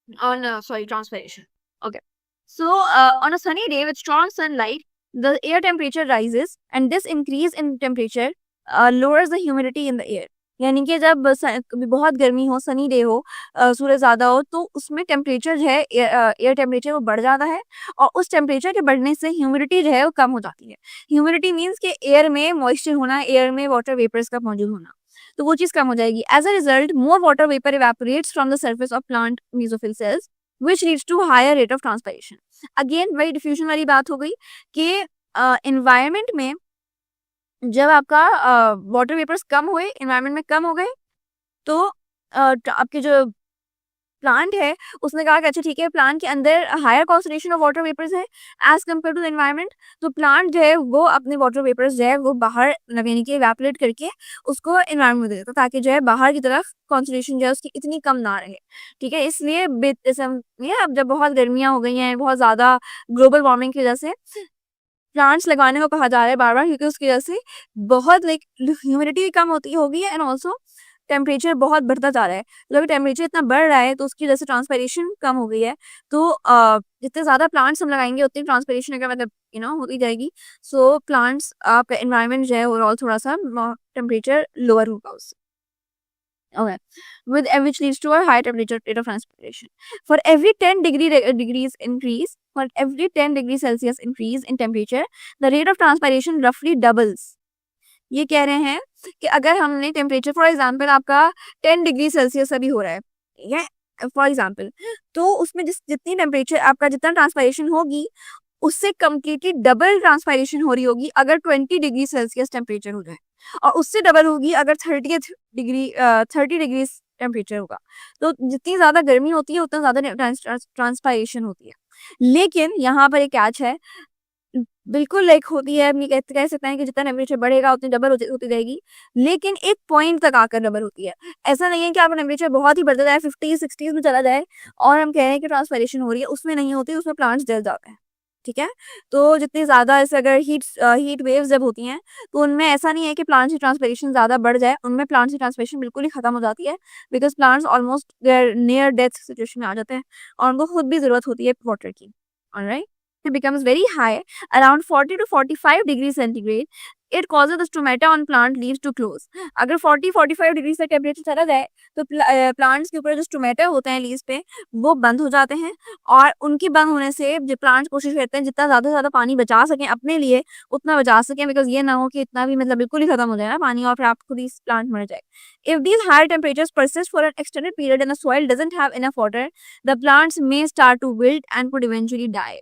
on transpiration. Okay. So on a sunny day with strong sunlight, the air temperature rises and this increase in temperature lowers the humidity in the air. यानी कि जब कभी बहुत गर्मी हो, सनी डे हो, सूरज ज़्यादा हो, तो उसमें टेम्परेचर जो है एयर टेम्परेचर वो बढ़ जाता है और उस टेम्परेचर के बढ़ने से ह्यूमिडिटी जो है वो कम हो जाती है। ह्यूमिडिटी मीन्स कि एयर में मॉइस्चर होना, एयर में वाटर वेपर्स का मौजूद होना, तो वो चीज़ कम हो जाएगी। As a result more water vapour evaporates from the surface of plant mesophyll cells which leads to higher rate of transpiration. Again वही डिफ्यूजन वाली बात हो गई कि एनवायरनमेंट में जब आपका वाटर वेपर्स कम हुए, एनवायरनमेंट में कम हो गए, तो आपके जो प्लांट है उसने कहा कि अच्छा ठीक है, प्लांट के अंदर higher concentration of water vapours है as compare to the environment, तो प्लांट जो है वो अपने वाटर वेपर्स जो है वो बाहर यानी कि इवेपोरेट करके उसको एनवायरनमेंट में दे देता, ताकि जो है बाहर की तरफ कॉन्सेंट्रेशन जो है उसकी इतनी कम ना रहे, ठीक है। इसलिए अब जब बहुत गर्मियाँ हो गई हैं, बहुत ज़्यादा ग्लोबल वार्मिंग की वजह से प्लांट्स लगाने को कहा जा रहा है बार-बार, क्योंकि उसकी वजह से बहुत लाइक ह्यूमिडिटी भी कम होती होगी एंड ऑल्सो टेम्परेचर बहुत बढ़ता जा रहा है। जब टेम्परेचर इतना बढ़ रहा है तो उसकी वजह से ट्रांसपायरेशन कम हो गई है, तो जितने ज़्यादा प्लांट्स हम लगाएंगे उतनी ट्रांसपायरेशन का मतलब होती जाएगी। सो प्लांट्स आपका एनवायरनमेंट जो है ओवरऑल थोड़ा सा टेम्परेचर लोअर होगा उससे। Okay, which leads to a high temperature rate of transpiration. For every 10 degrees increase, for every 10 degrees Celsius increase in temperature, the rate of transpiration roughly doubles. ये कह रहे हैं कि अगर हमने टेम्परेचर फॉर एग्जांपल आपका 10 डिग्री सेल्सियस अभी हो रहा है, ठीक है, फॉर एग्जांपल, तो उसमें जितनी टेम्परेचर आपका जितना ट्रांसपायरेशन होगी उससे कम्प्लीटली डबल ट्रांसपायरेशन हो रही होगी अगर 20 डिग्री सेल्सियस टेम्परेचर हो जाए, और उससे डबल होगी अगर 30 डिग्री टेम्परेचर होगा। तो जितनी ज़्यादा गर्मी होती है उतना ज़्यादा ट्रांसपायरेशन होती है। लेकिन यहाँ पर एक कैच है, बिल्कुल लाइक होती है, हम ये कह सकते हैं कि जितना टेम्परेचर बढ़ेगा उतनी डबल होती जाएगी, लेकिन एक पॉइंट तक आकर डबल होती है। ऐसा नहीं है कि आपका टेम्परेचर बहुत ही बढ़ता जाए, 50-60 में चला जाए और हम कह रहे हैं कि ट्रांसपायरेशन हो रही है, उसमें नहीं होती, उसमें प्लांट्स जल जाते हैं, ठीक है। तो जितनी ज़्यादा ऐसे अगर हीट वेव्स जब होती हैं तो उनमें ऐसा नहीं है कि प्लांट्स की ट्रांसपायरेशन ज़्यादा बढ़ जाए, उनमें प्लांट्स की ट्रांसपायरेशन बिल्कुल ही खत्म हो जाती है, because plants almost their near death situation में आ जाते हैं और उनको खुद भी ज़रूरत होती है वाटर की। Alright, it becomes very high, around 40 to 45 degrees centigrade. It causes the stomata on plant leaves to close. अगर 40-45 डिग्री से टेम्परेचर चला जाए तो प्लांट्स के ऊपर जो स्टोमेटा होते हैं लीव्स पे वो बंद हो जाते हैं, और उनके बंद होने से जो प्लांट्स कोशिश करते हैं जितना ज़्यादा से ज़्यादा पानी बचा सकें अपने लिए उतना बचा सकें, बिकॉज ये ना हो कि इतना भी मतलब बिल्कुल ही खत्म हो जाए ना पानी और फिर आप खुद ही प्लांट मर जाए। If these higher temperatures persist for an extended period and the soil doesn't have enough water, the plants may start to wilt and could eventually die.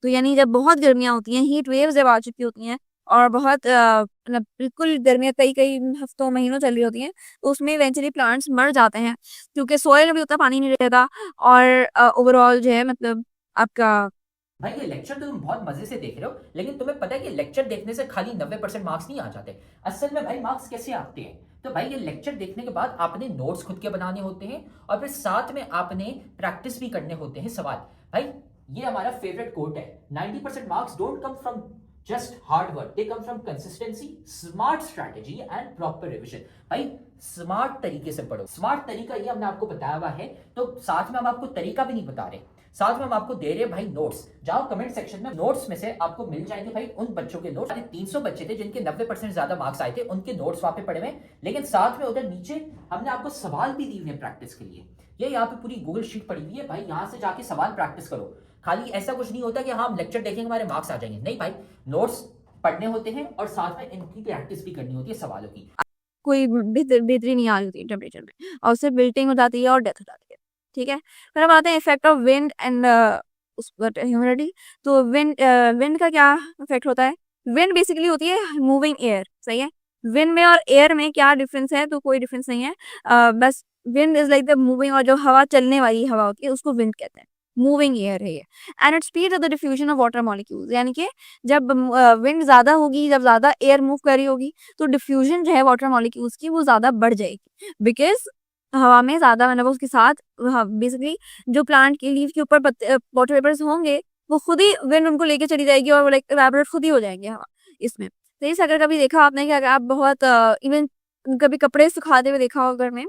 तो यानी जब बहुत गर्मियाँ होती हैं, हीट वेव्स जब आ चुकी होती हैं और बहुत मतलब बिल्कुल गर्मियाँ कई हफ्तों महीनों चल रही होती हैं, तो उसमें इवेंचुअली प्लांट्स मर जाते हैं क्योंकि सोयल में भी उतना पानी नहीं रहता और ओवरऑल जो है मतलब आपका। भाई ये लेक्चर तो तुम बहुत मजे से देख रहे हो, लेकिन तुम्हें पता है कि लेक्चर देखने से खाली 90% मार्क्स नहीं आ जाते। असल में भाई मार्क्स कैसे आते हैं, तो भाई ये लेक्चर देखने के बाद आपने नोट्स खुद के बनाने होते हैं और फिर साथ में आपने प्रैक्टिस भी करने होते हैं सवाल। भाई ये हमारा फेवरेट कोट है, 90% marks don't come from just hard work, they come from consistency, smart strategy and proper revision. भाई स्मार्ट तरीके से पढ़ो, स्मार्ट तरीका ये हमने आपको बताया हुआ है, तो साथ में हम आपको तरीका भी नहीं बता रहे, साथ में हम आपको दे रहे हैं भाई नोट्स। जाओ कमेंट सेक्शन में, नोट्स में से आपको मिल जाएंगे भाई उन बच्चों के नोट्स, 300 बच्चे थे जिनके 90% ज्यादा मार्क्स आए थे, उनके नोट्स वहां पे पड़े हुए, लेकिन साथ में उधर नीचे हमने आपको सवाल भी दिए हुए हैं प्रैक्टिस के लिए। ये यहाँ पे पूरी गूगल शीट पड़ी हुई है भाई, यहाँ से जाके सवाल प्रैक्टिस करो। खाली ऐसा कुछ नहीं होता कि हाँ हम लेक्चर देखेंगे हमारे मार्क्स आ जाएंगे, नहीं भाई, नोट्स पढ़ने होते हैं और साथ में इनकी प्रैक्टिस भी करनी होती है सवालों की। कोई बेहतरी नहीं आ रही होती टेम्परेचर में और उससे बिल्टिंग हो जाती है और डेथ हो जाती है, ठीक है। फिर हम आते हैं effect of wind and humidity. तो विंड का क्या इफेक्ट होता है? विंड बेसिकली होती है मूविंग एयर, सही है। विंड में और एयर में क्या डिफरेंस है? तो कोई डिफरेंस नहीं है, बस wind is like the moving, और जो हवा चलने वाली हवा होती है उसको विंड कहते हैं। मूविंग एयर है ये, and it speed the diffusion of water molecules, यानी कि जब विंड ज़्यादा होगी, जब ज़्यादा एयर मूव कर रही होगी, तो डिफ्यूजन जो है वाटर मॉलिक्यूल्स की वो ज़्यादा बढ़ जाएगी, बिकॉज हवा में ज़्यादा मतलब उसके साथ बेसिकली जो प्लांट की लीफ के ऊपर वाटर वेपर्स होंगे वो खुद ही विंड उनको लेके चली जाएगी और लाइक इवेपोरेट खुद ही हो जाएंगे हवा इसमें। तो इस अगर कभी देखा आपने कि अगर आप बहुत इवन कभी कपड़े सुखाते हुए देखा हो घर में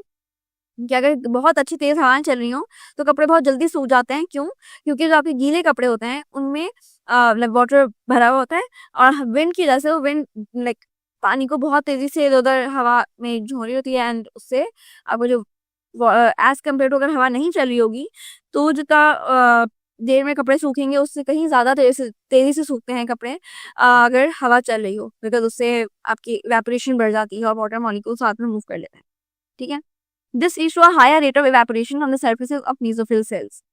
कि अगर बहुत अच्छी तेज हवाएं चल रही हो तो कपड़े बहुत जल्दी सूख जाते हैं, क्यों? क्योंकि जो आपके गीले कपड़े होते हैं उनमें मतलब वाटर भरा हुआ होता है और विंड की वजह से वो विंड लाइक पानी को बहुत तेजी से इधर उधर हवा में झोल रही होती है, एंड उससे आपको जो एज कम्पेयर टू अगर हवा नहीं चल रही होगी तो जितना देर में कपड़े सूखेंगे उससे कहीं ज़्यादा तेजी से सूखते हैं कपड़े अगर हवा चल रही हो, बिकॉज उससे आपकी इवेपोरेशन बढ़ जाती है और वाटर मॉलिक्यूल साथ में मूव कर लेते हैं। ठीक है, this leads to a higher rate of evaporation on the surfaces of mesophyll cells,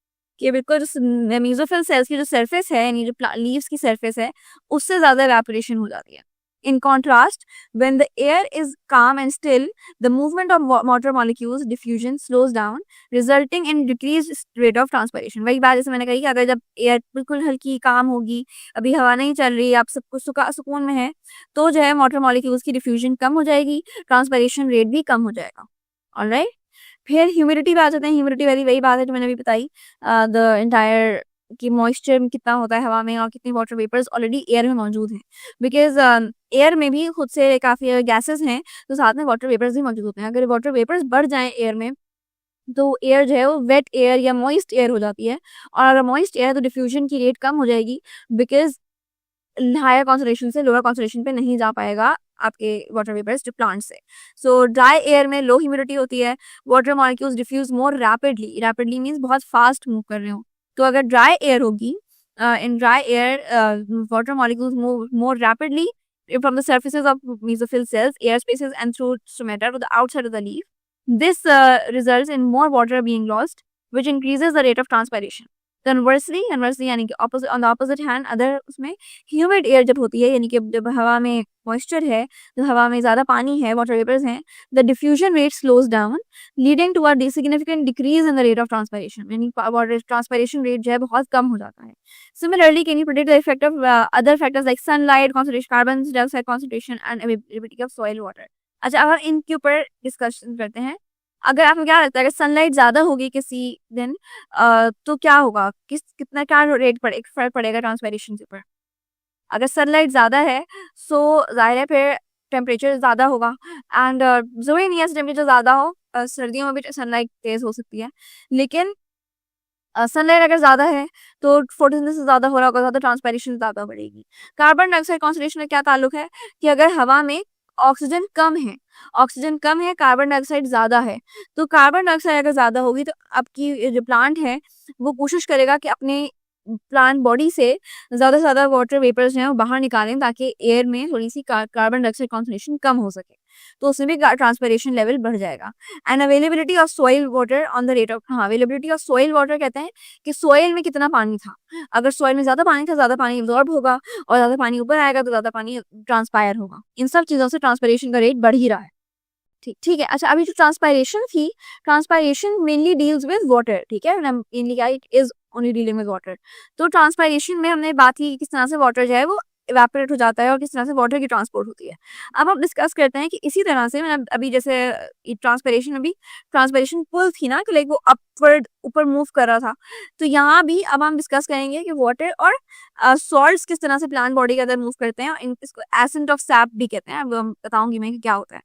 कि बिल्कुल जो मेसोफिल सेल्स की जो सरफेस है यानी जो लीव्स की सरफेस है उससे ज़्यादा इवेपोरेशन हो जाती है। In contrast, when the air is calm and still, the movement of water molecules diffusion slows down, resulting in decreased rate of transpiration. वही बात जैसे मैंने कही कि अगर जब एयर बिल्कुल हल्की काम होगी, अभी हवा नहीं चल रही, आप सब कुछ सुकून में है, तो जो है वाटर मॉलिक्यूल्स की डिफ्यूजन कम हो जाएगी, ट्रांसपिरेशन रेट भी कम हो जाएगा। ऑलराइट, फिर ह्यूमिडिटी पे आ जाते हैं। ह्यूमिडिटी वाली वही बात है जो मैंने अभी बताई, द एंटायर कि मॉइस्चर कितना होता है हवा में और कितनी वाटर वेपर्स ऑलरेडी एयर में मौजूद हैं, बिकॉज एयर में भी खुद से काफ़ी गैसेस हैं तो साथ में वाटर वेपर्स भी मौजूद होते हैं। अगर वाटर वेपर्स बढ़ जाएं एयर में तो एयर जो है वो वेट एयर या मॉइस्ट एयर हो जाती है, और अगर मॉइस्ट एयर तो डिफ्यूजन की रेट कम हो जाएगी, बिकॉज हायर कॉन्सेंट्रेशन से लोअर कॉन्सेंट्रेशन पे नहीं जा पाएगा आपके वाटर वेपर्स जो प्लांट से। सो ड्राई एयर में लो ह्यूमिडिटी होती है, water molecules diffuse more rapidly, rapidly means बहुत फास्ट मूव कर रहे हो। तो अगर ड्राई एयर होगी, in dry air water molecules move more rapidly from the surfaces of mesophyll cells, air spaces, and through stomata to the outside of the leaf. This results in more water being lost, which increases the rate of transpiration. Conversely यानी कि opposite, on the opposite hand, other उसमें humid air जब होती है यानी कि जब हवा में moisture है, तो हवा में ज़्यादा पानी है, water vapors हैं, the diffusion rate slows down, leading to a significant decrease in the rate of transpiration. यानी water transpiration rate जो है बहुत कम हो जाता है. Similarly, can you predict the effect of other factors like sunlight concentration, carbon dioxide concentration, and availability of soil water? अच्छा, अब हम इनके ऊपर डिस्कशन करते हैं। अगर आपको क्या लगता है अगर सनलाइट ज़्यादा होगी किसी दिन तो क्या होगा, कितना क्या रेट फर्क पड़ेगा ट्रांसपिरेशन के ऊपर? अगर सनलाइट ज़्यादा है सो ज़ाहिर है फिर टेम्परेचर ज़्यादा होगा, एंड ज़रूरी नहीं है टेम्परेचर ज़्यादा हो, सर्दियों में भी सनलाइट तेज़ हो सकती है, लेकिन सनलाइट अगर ज़्यादा है तो फोटोसिंथेसिस ज़्यादा हो रहा होगा तो ट्रांसपिरेशन ज़्यादा बढ़ेगी। कार्बन डाइऑक्साइड कॉन्सेंट्रेशन का क्या ताल्लुक है कि अगर हवा में ऑक्सीजन कम है, कार्बन डाइऑक्साइड ज़्यादा है, तो कार्बन डाइऑक्साइड अगर ज़्यादा होगी तो आपकी जो प्लांट है वो कोशिश करेगा कि अपने प्लांट बॉडी से ज़्यादा से ज़्यादा वाटर वेपर्स जो हैं वो बाहर निकालें ताकि एयर में थोड़ी सी कार्बन डाइऑक्साइड कॉन्सेंट्रेशन कम हो सके, तो उसमें भी ट्रांसपिरेशन लेवल बढ़ जाएगा। And availability of soil water on the rate of, availability of soil water कहते हैं कि सॉइल में कितना पानी था, अगर सॉइल में ज़्यादा पानी था ज़्यादा पानी एब्जॉर्ब होगा, और ज़्यादा पानी ऊपर आएगा तो ज़्यादा पानी ट्रांसपायर होगा। इन सब चीज़ों से ट्रांसपिरेशन का रेट बढ़ ही रहा है। ठीक है। अच्छा, अभी जो ट्रांसपायरेशन थी, transpiration mainly deals with water, ठीक है, मेनली क्या, it is only dealing with water. तो ट्रांसपायरेशन में हमने बात की किस तरह से वाटर जो है वो इवेपोरेट हो जाता है और किस तरह से वाटर की ट्रांसपोर्ट होती है। अब हम डिस्कस करते हैं कि इसी तरह से मैंने अभी जैसे ट्रांसपिरेशन में भी ट्रांसपिरेशन पुल थी ना कि लाइक वो अपवर्ड ऊपर मूव कर रहा था, तो यहाँ भी अब हम डिस्कस करेंगे कि वाटर और सॉल्ट्स किस तरह से प्लांट बॉडी के अंदर मूव करते हैं। इसको एसेंट ऑफ सैप भी कहते हैं, अब हम बताऊंगी मैं कि क्या होता है।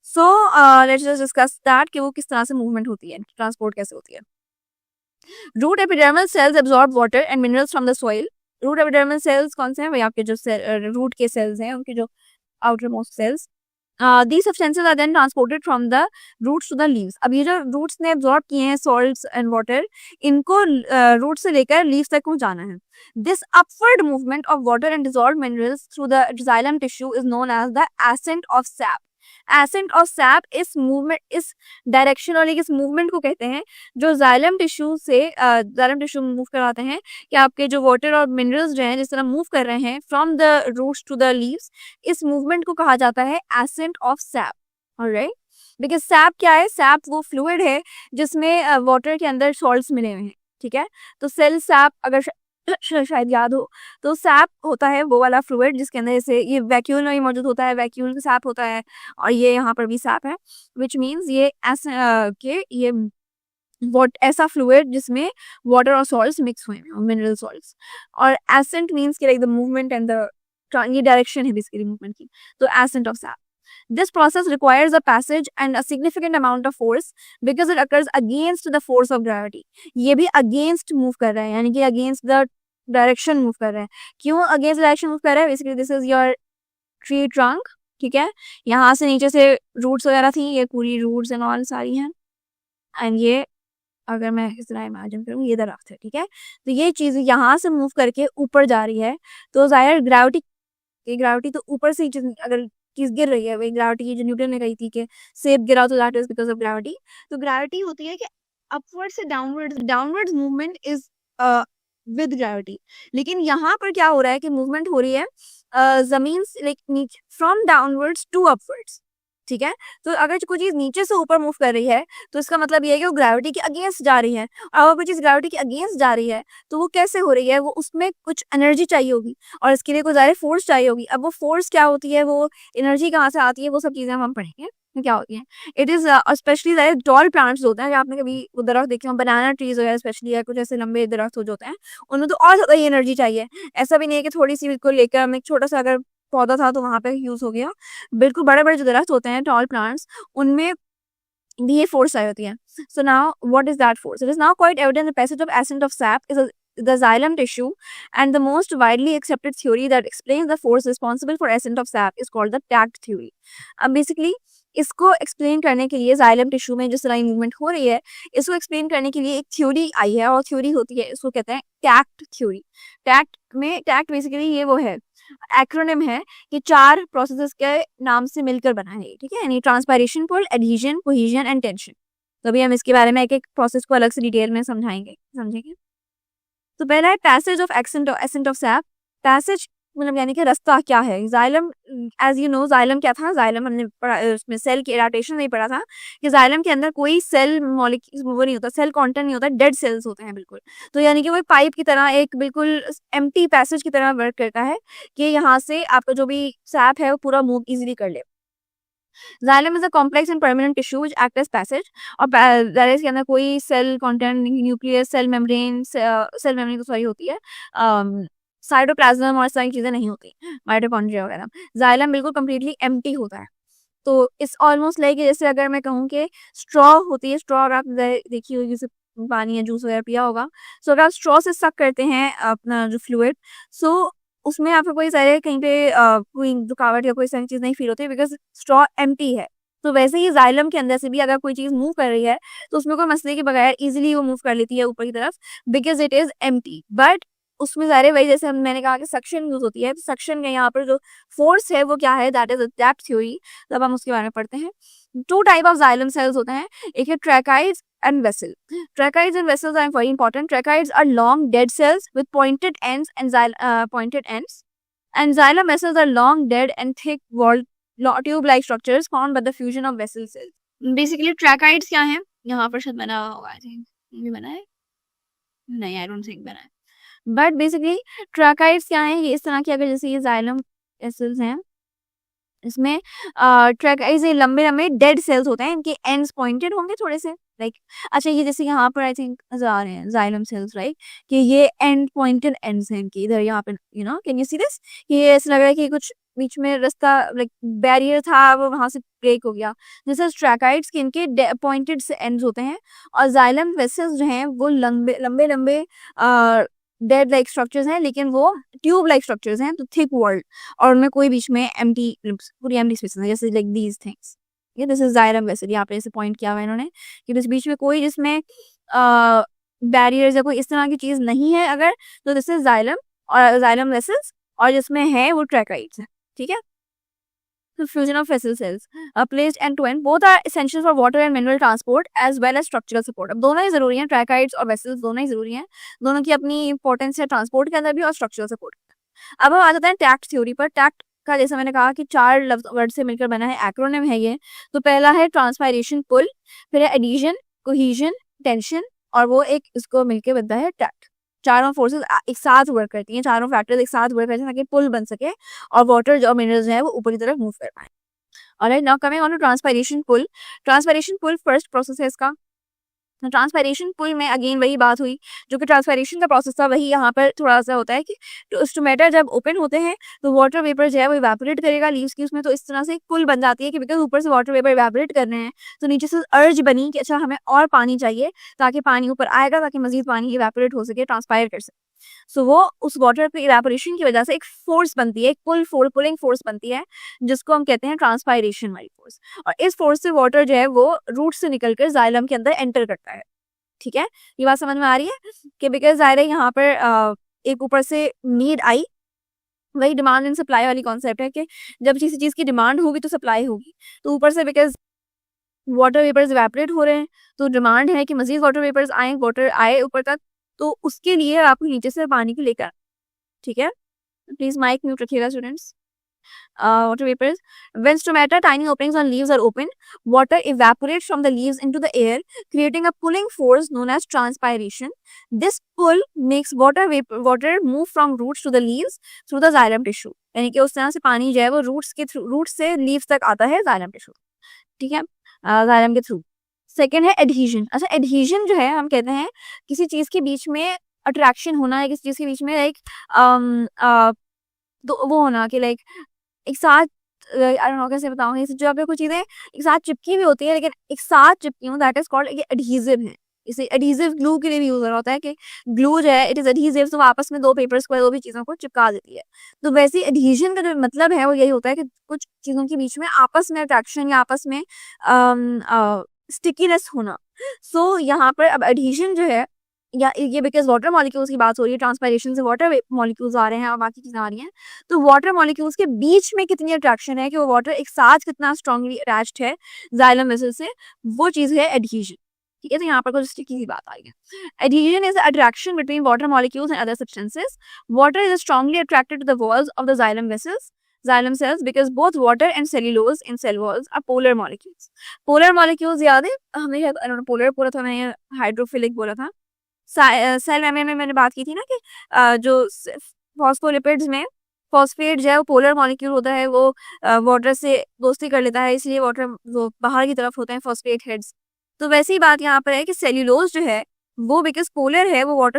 सो लेट्स जस्ट डिस्कस दैट कि वो किस तरह से मूवमेंट होती है, ट्रांसपोर्ट कैसे होती है। Root epidermal cells absorb water and minerals from the soil. Root epidermal cells कौन से हैं? वही आपके जो रूट के सेल्स हैं, उनके जो outer most cells. these substances are then transported from the roots to the leaves. अब ये जो roots ने absorb किए हैं salts and water, इनको root से लेकर leaves तक पहुंचाना है। This upward movement of water and dissolved minerals through the xylem tissue is known as the ascent of sap. Ascent of sap इस movement, इस direction और इस movement को कहते हैं जो xylem tissue से xylem tissue मूव कराते हैं कि आपके जो water और minerals जो हैं जिस तरह मूव कर रहे हैं from the roots to the leaves, इस movement को कहा जाता है ascent of sap. Alright? Because sap क्या है? sap वो fluid है जिसमें water के अंदर salts मिले हुए हैं, ठीक है। तो सेल सैप अगर शायद याद हो, तो सैप होता है वो वाला फ्लूइड जिसके अंदर जैसे ये वैक्यूल में भी मौजूद होता है, वैक्यूल सैप होता है, और ये यहाँ पर भी सैप है, विच मीन्स ये ये वॉट ऐसा फ्लूइड जिसमें वाटर और सॉल्ट्स मिक्स हुए हैं, मिनरल सॉल्ट्स। और एसेंट मीन्स कि like the movement and the ये डायरेक्शन है बेसिकली मूवमेंट की, तो accent of SAP. This process requires a passage and a significant amount of force because it occurs against the force of gravity. ये भी against move कर रहा है, यानी कि against the direction move कर रहा है। क्यों against direction move कर रहा है? Basically this is your tree trunk, ठीक है। यहाँ से नीचे से roots वगैरह थी, ये पूरी roots and all सारी हैं, and ये अगर मैं इस तरह इमेजिन करूँ ये दरख्त है, ठीक है। तो ये चीज़ यहाँ से मूव करके ऊपर जा रही है, तो ज़ाहिर ग्रेविटी तो ऊपर से अगर चीज गिर रही है, वही ग्रेविटी की जो न्यूटन ने कही थी कि सेब गिरा तो that is because of gravity. तो ग्रेविटी होती है कि अपवर्ड से downwards movement is with gravity. लेकिन यहाँ पर क्या हो रहा है कि मूवमेंट हो रही है जमीन से like from downwards to upwards, ठीक है। तो अगर कोई चीज नीचे से ऊपर मूव कर रही है तो इसका मतलब ये है कि वो ग्रेविटी के अगेंस्ट जा रही है। और अगर कोई चीज ग्रेविटी के अगेंस्ट जा रही है तो वो कैसे हो रही है, वो उसमें कुछ एनर्जी चाहिए होगी और इसके लिए कुछ ज़्यादा फोर्स चाहिए होगी। अब वो फोर्स क्या होती है, वो एनर्जी कहाँ से आती है, वो सब चीज़ें हम पढ़ेंगे क्या होती है। इट इज स्पेशली ज़्यादा टॉल प्लांट्स होते हैं, आपने कभी वो दरख्त देखे हो बनाना ट्रीज वगैरह स्पेशली, या कुछ ऐसे लंबे दरख्त हो होते हैं, उनमें तो और ज़्यादा ही एनर्जी चाहिए। ऐसा भी नहीं है कि थोड़ी सी को लेकर हम एक छोटा सा अगर पौधा था तो वहां पे यूज हो गया। बिल्कुल बड़े बड़े जो दरख्त होते हैं टॉल प्लांट्स, उनमें भी ये फोर्स आई होती है। So now what is that force? It is now quite evident the passage of ascent of SAP is the xylem tissue, and the most widely accepted theory that explains the force responsible for ascent of sap is called the tact theory. अब बेसिकली इसको एक्सप्लेन करने के लिए जाइलम टिश्यू में जिस तरह मूवमेंट हो रही है, इसको एक्सप्लेन करने के लिए एक थ्योरी आई है, और थ्योरी होती है, इसको कहते हैं टैक्ट थ्योरी। टैक्ट बेसिकली ये वो है, एक्रोनिम है कि 4 प्रोसेसेस के नाम से मिलकर बना है, ठीक है। यानी transpiration, pull, adhesion, कोहीजन and tension. तो अभी हम इसके बारे में एक एक प्रोसेस को अलग से डिटेल में समझेंगे। तो पहला है passage of ascent of sap. Passage मतलब यानी कि रास्ता क्या है। Xylem, as you know, xylem क्या था, जाइलम हमने पढ़ा, उसमें सेल की एडाप्टेशन नहीं पढ़ा था कि जाइलम के अंदर कोई सेल मॉलिक्यूल वो नहीं होता, सेल कंटेंट नहीं होता, डेड सेल्स होते हैं बिल्कुल। तो यानी कि वो पाइप की तरह एक बिल्कुल एम्प्टी पैसेज की तरह वर्क करता है कि यहाँ से आपका जो भी सैप है वो पूरा मूव इजीली कर ले। Xylem is a complex and permanent tissue which acts as passage, और ज़ाहिर के अंदर कोई cell content, nucleus, cell membrane तो सॉरी होती है, साइटोप्लाज्म और सारी चीज़ें नहीं होती, माइटोकॉन्ड्रिया वगैरह। जाइलम बिल्कुल कम्प्लीटली एम्प्टी होता है। तो इस ऑलमोस्ट लाइक जैसे अगर मैं कहूँ कि स्ट्रॉ होती है, स्ट्रॉ अगर आप देखी होगी, जैसे पानी या जूस वगैरह पिया होगा, सो अगर आप स्ट्रॉ से सक करते हैं अपना जो फ्लूइड, सो उसमें आपको कोई सारे कहीं पे कोई रुकावट या कोई सारी चीज़ नहीं फील होती बिकॉज स्ट्रॉ एम्प्टी है। तो वैसे ही जाइलम के अंदर से भी अगर कोई चीज़ मूव कर रही है तो उसमें कोई मसले के बगैर इजीली वो मूव कर लेती है ऊपर की तरफ because it is empty. But उसमें सारे वही जैसे मैंने कहा कि सक्शन यूज होती है, तो सक्शन में यहाँ पर जो फोर्स है वो क्या है, दैट इज टैक्ट थ्योरी। तब हम उसके बारे में पढ़ते हैं। 2 टाइप ऑफ जाइलम सेल्स होते हैं, एक है ट्रैकाइड्स and vessel. Tracheids and vessels are very important. Tracheids are long dead cells with pointed ends and and xylem vessels are long dead and thick walled tube-like structures formed by the fusion of vessel cells. Basically tracheids क्या हैं? यहाँ पर शायद बना होगा, I think ये बना है, नहीं I don't think बना है। But basically tracheids क्या हैं? ये इस तरह की, अगर जैसे ये xylem vessels हैं, इसमें ट्रैकाइड्स ये लंबे लंबे डेड सेल्स होते हैं, इनके एंड्स पॉइंटेड होंगे थोड़े से, लाइक अच्छा ये जैसे यहाँ पर आई थिंक नजर आ रहे हैं जाइलम सेल्स, राइट, कि ये एंड पॉइंटेड एंड्स हैं इनकी, इधर यहाँ पे, you know, can you see this, कि ये ऐसा लग रहा है कि कुछ बीच में रास्ता लाइक बैरियर था वो वहां से ब्रेक हो गया। जैसे ट्रैकाइड्स के इनके पॉइंटेड से एंड्स होते हैं, और जाइलम वेसल्स जो हैं वो लंबे लंबे लंबे डेड लाइक स्ट्रक्चर्स हैं, लेकिन वो ट्यूब लाइक स्ट्रक्चर्स हैं, तो थिक वर्ल्ड, और उनमें कोई बीच में एम्प्टी, पूरी एम्प्टी स्पेस है, जैसे लाइक दीज थिंग्स। ये दिस इज जाइलम वेसल, यहाँ पे ऐसे पॉइंट किया हुआ है इन्होंने कि बीच में कोई जिसमें बैरियर्स या कोई इस तरह की चीज नहीं है अगर, तो दिस इज जाइलम और जाइलम वेसल्स, और जिसमें है वो ट्रैकाइड्स है, ठीक है। The fusion of vessel cells placed end to end, both are essential for water and mineral transport as well as structural support. अब दोनों ही जरूरी हैं, ट्रैकाइड्स और वेसल्स दोनों ही जरूरी हैं, दोनों की अपनी इंपॉर्टेंस है ट्रांसपोर्ट के अंदर भी और स्ट्रक्चरल सपोर्ट के अंदर। अब हम आ जाते हैं टैक्ट थ्योरी पर। टैक्ट का जैसा मैंने कहा कि 4 वर्ड से मिलकर बना है, एक्रोनिम है ये। तो पहला है ट्रांसपायरेशन, पुल, फिर है एडिशन, कोहीजन, टेंशन और वो एक इसको मिलके बनता है ट्रैक्ट। चारों फोर्सेस एक साथ वर्क करती हैं, चारों फैक्टर्स एक साथ वर्क करते हैं ताकि पुल बन सके और वाटर जो मिनरल्स है वो ऊपर की तरफ मूव कर पाए। Alright, now coming on to transpiration pull. Transpiration pull first process है इसका। ट्रांसपायरेशन पुल में अगेन वही बात हुई, जो कि ट्रांसपायरेशन का प्रोसेस था वही यहाँ पर थोड़ा सा होता है कि स्टोमेटा जब ओपन होते हैं तो वाटर वेपर जो है वो इवेपोरेट करेगा लीव्स की उसमें, तो इस तरह से एक पुल बन जाती है कि बिकॉज ऊपर से वाटर वेपर इवेपोरेट कर रहे हैं तो नीचे से अर्ज बनी कि अच्छा हमें और पानी चाहिए, ताकि पानी ऊपर आएगा ताकि मजीद पानी इवेपोरेट हो सके, ट्रांसपायर कर सके। सो वो उस वाटर के इवेपोरेशन की वजह से एक फोर्स बनती है, एक पुलिंग फोर्स बनती है जिसको हम कहते हैं ट्रांसपायरेशन वाली फोर्स। और इस फोर्स से वाटर जो है वो रूट से निकलकर जाइलम के अंदर एंटर करता है। ठीक है, ये बात समझ में आ रही है कि बिकॉज जाहिर है यहाँ पर एक ऊपर से नीड आई, वही डिमांड एंड सप्लाई वाली कॉन्सेप्ट है कि जब किसी चीज की डिमांड होगी तो सप्लाई होगी। तो ऊपर से बिकॉज वाटर वेपर्स इवेपोरेट हो रहे हैं तो डिमांड है कि मजीद वाटर वेपर्स आए, वाटर आए ऊपर तक, तो उसके लिए आपको नीचे से पानी को लेकर, ठीक है, प्लीज माइक म्यूट रखिएगा students. Water vapors. When stomata, tiny openings on leaves are open, water evaporates from the leaves into the air, creating a pulling force known as transpiration. This pull makes water move from roots to the leaves through the xylem tissue. यानी कि उस तरह से पानी जो है वो रूट से लीव्स तक आता है xylem tissue, ठीक है, xylem के थ्रू। सेकेंड है एडहीजन। अच्छा, एडहीजन जो है हम कहते हैं किसी चीज के बीच में अट्रैक्शन होना है, किसी चीज के बीच में लाइक तो वो होना कि लाइक एक साथ आई डोंट नो कैसे बताऊंगी, जो आपको कुछ चीजें एक साथ चिपकी हुई होती है लेकिन एक साथ चिपकी हूँ, दैट इज कॉल्ड एडहीसिव है। इसे एडहीसिव ग्लू के लिए भी यूज होता है कि ग्लू जो है इट इज एडहीसिव, तो आपस में दो पेपर्स को दो भी चीजों को चिपका देती है। तो वैसे एडहीजन का जो मतलब है वो यही होता है कि कुछ चीजों के बीच में आपस में अट्रैक्शन या आपस में स्टिकीनेस होना। सो यहाँ पर अब एडहीजन जो है या ये बिकॉज वाटर मॉलिक्यूल्स की बात हो रही है, ट्रांसपायरेशन से वाटर मॉलिक्यूल्स आ रहे हैं और बाकी चीजें आ रही हैं, तो वाटर मॉलिक्यूल्स के बीच में कितनी अट्रैक्शन है कि वो वाटर एक साथ कितना स्ट्रांगली अटैच्ड है जाइलम वेसल से, वो चीज है एडहीजन। ठीक है, तो यहाँ पर कुछ स्टिकी की बात आई है। Adhesion is attraction between water molecules and other substances. Water is strongly attracted to the walls of the xylem vessels, xylem cells, because both water and cellulose in cell walls are polar molecules. Polar molecules याद है हमने पोलर बोला था, मैंने हाइड्रोफिलिक बोला था। सेल मेम्ब्रेन में मैंने बात की थी ना कि जो फॉस्फोलिपिड्स में फॉस्फेट जो है वो पोलर मॉलिक्यूल होता है, वो वाटर से दोस्ती कर लेता है, इसलिए वाटर वो बाहर की तरफ होते हैं फॉस्फेट हेड्स। तो वैसी बात यहाँ पर है कि सेल्यूलोज जो है वो बिकॉज पोलर है, वो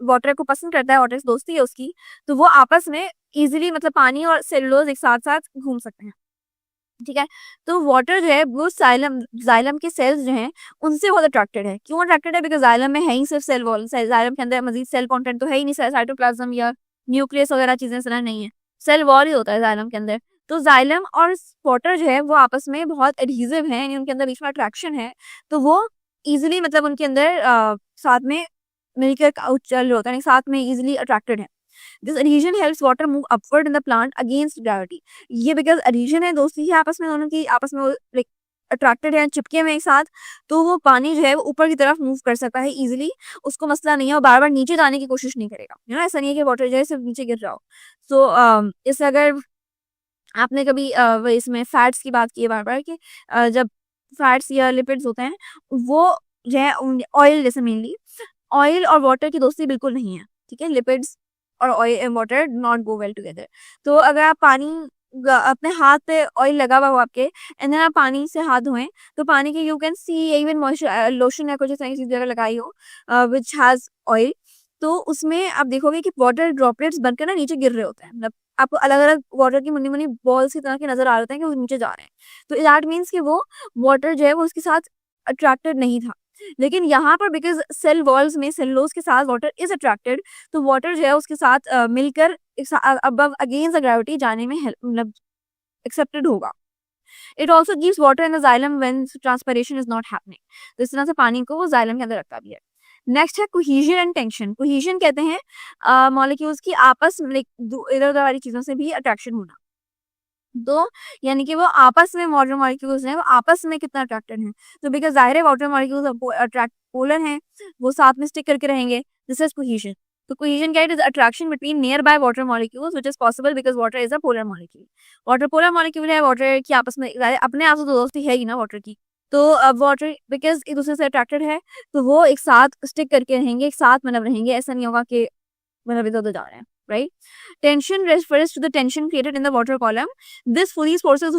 वाटर को पसंद करता है, वाटर से दोस्ती है उसकी, तो वो आपस में इजीली मतलब पानी और सेल्यूलोज एक साथ साथ घूम सकते हैं। ठीक है, तो वाटर जो है वो जाइलम के सेल्स जो हैं उनसे बहुत अट्रैक्टेड है। क्यों अट्रैक्टेड है? बिकॉज जाइलम में है ही सिर्फ सेल वॉल, जाइलम के अंदर मजीद सेल कंटेंट तो है ही नहीं, साइटोप्लाज्म या न्यूक्लियस वगैरह चीजें इस तरह नहीं है, सेल वॉल ही होता है जाइलम के अंदर। तो जाइलम और वाटर जो है वो आपस में बहुत एडहीसिव है, यानी उनके अंदर बीच में अट्रैक्शन है, तो वो इजिली मतलब उनके अंदर साथ में मिलकर चल होता है, साथ में इजिली अट्रैक्टेड है। This adhesion helps water move upward in the plant against gravity. ये because adhesion है, दोस्ती है आपस में, दोनों की आपस में like अट्रैक्टेड है, चिपके में एक साथ, तो वो पानी जो है वो ऊपर की तरफ मूव कर सकता है इजीली, उसको मसला नहीं है, और बार बार नीचे जाने की कोशिश नहीं करेगा। यू नो, ऐसा नहीं है कि वाटर जो है सिर्फ नीचे गिर रहा हो। सो इससे अगर आपने कभी इसमें फैट्स की बात की है बार बार कि जब फैट्स या लिपिड्स होते हैं वो जो है ऑयल जैसे मेनली ऑयल और वाटर की दोस्ती बिल्कुल नहीं है। ठीक है, लिपिड्स और oil and water not go well together. तो अगर आप पानी अपने हाथ पे ऑयल लगा हुआ हो आपके एंड देन आप पानी से हाथ धोएं तो पानी के you can see even moisture lotion या कुछ ऐसी चीज अगर लगाई हो विच हैज ऑयल, तो उसमें आप देखोगे कि वाटर ड्रॉपलेट्स बनकर ना नीचे गिर रहे होते हैं, मतलब आपको अलग अलग वाटर की मुन्नी मुन्नी बॉल्स की तरह के नजर आ रहे होते हैं कि वो नीचे जा रहे हैं। तो दैट मीन्स कि वो वाटर जो है वो उसके साथ अट्रैक्टेड नहीं था। लेकिन यहाँ पर बिकॉज सेल वॉल्स में सेलुलोज के साथ वाटर इज अट्रैक्टेड, तो वाटर जो है उसके साथ मिलकर अबव अगेंस्ट द ग्रेविटी जाने में मतलब एक्सेप्टेड होगा। It also gives water in the xylem when transpiration is not happening, तो इस तरह से पानी को वो जाइलम के अंदर रखता भी है। नेक्स्ट है कोहेजन एंड टेंशन। कोहेजन कहते हैं मॉलिक्यूल्स की आपस में इधर उधर वाली चीजों से भी अट्रैक्शन होना, तो यानी कि वो आपस में वाटर मॉलिक्यूल्स हैं वो आपस में कितना अट्रैक्टेड हैं। तो बिकॉज जाहिर है वाटर मॉलिक्यूल्स अट्रैक्ट पोलर हैं, वो साथ में स्टिक करके रहेंगे, दिस इज कोहेजन। तो कोहेजन क्या है? It is attraction between near by water molecules which is possible because water is a polar molecule. Water polar molecule है, वाटर की आपस में अपने आप से तो दोस्ती है ही ना वाटर की, तो वाटर बिकॉज़ एक दूसरे से अट्रैक्टेड है, तो वो एक साथ स्टिक करके रहेंगे, एक साथ मतलब रहेंगे, ऐसा नहीं होगा कि मतलब इधर-उधर जा रहे हैं, right? Tension refers to the tension created in the water column. These forces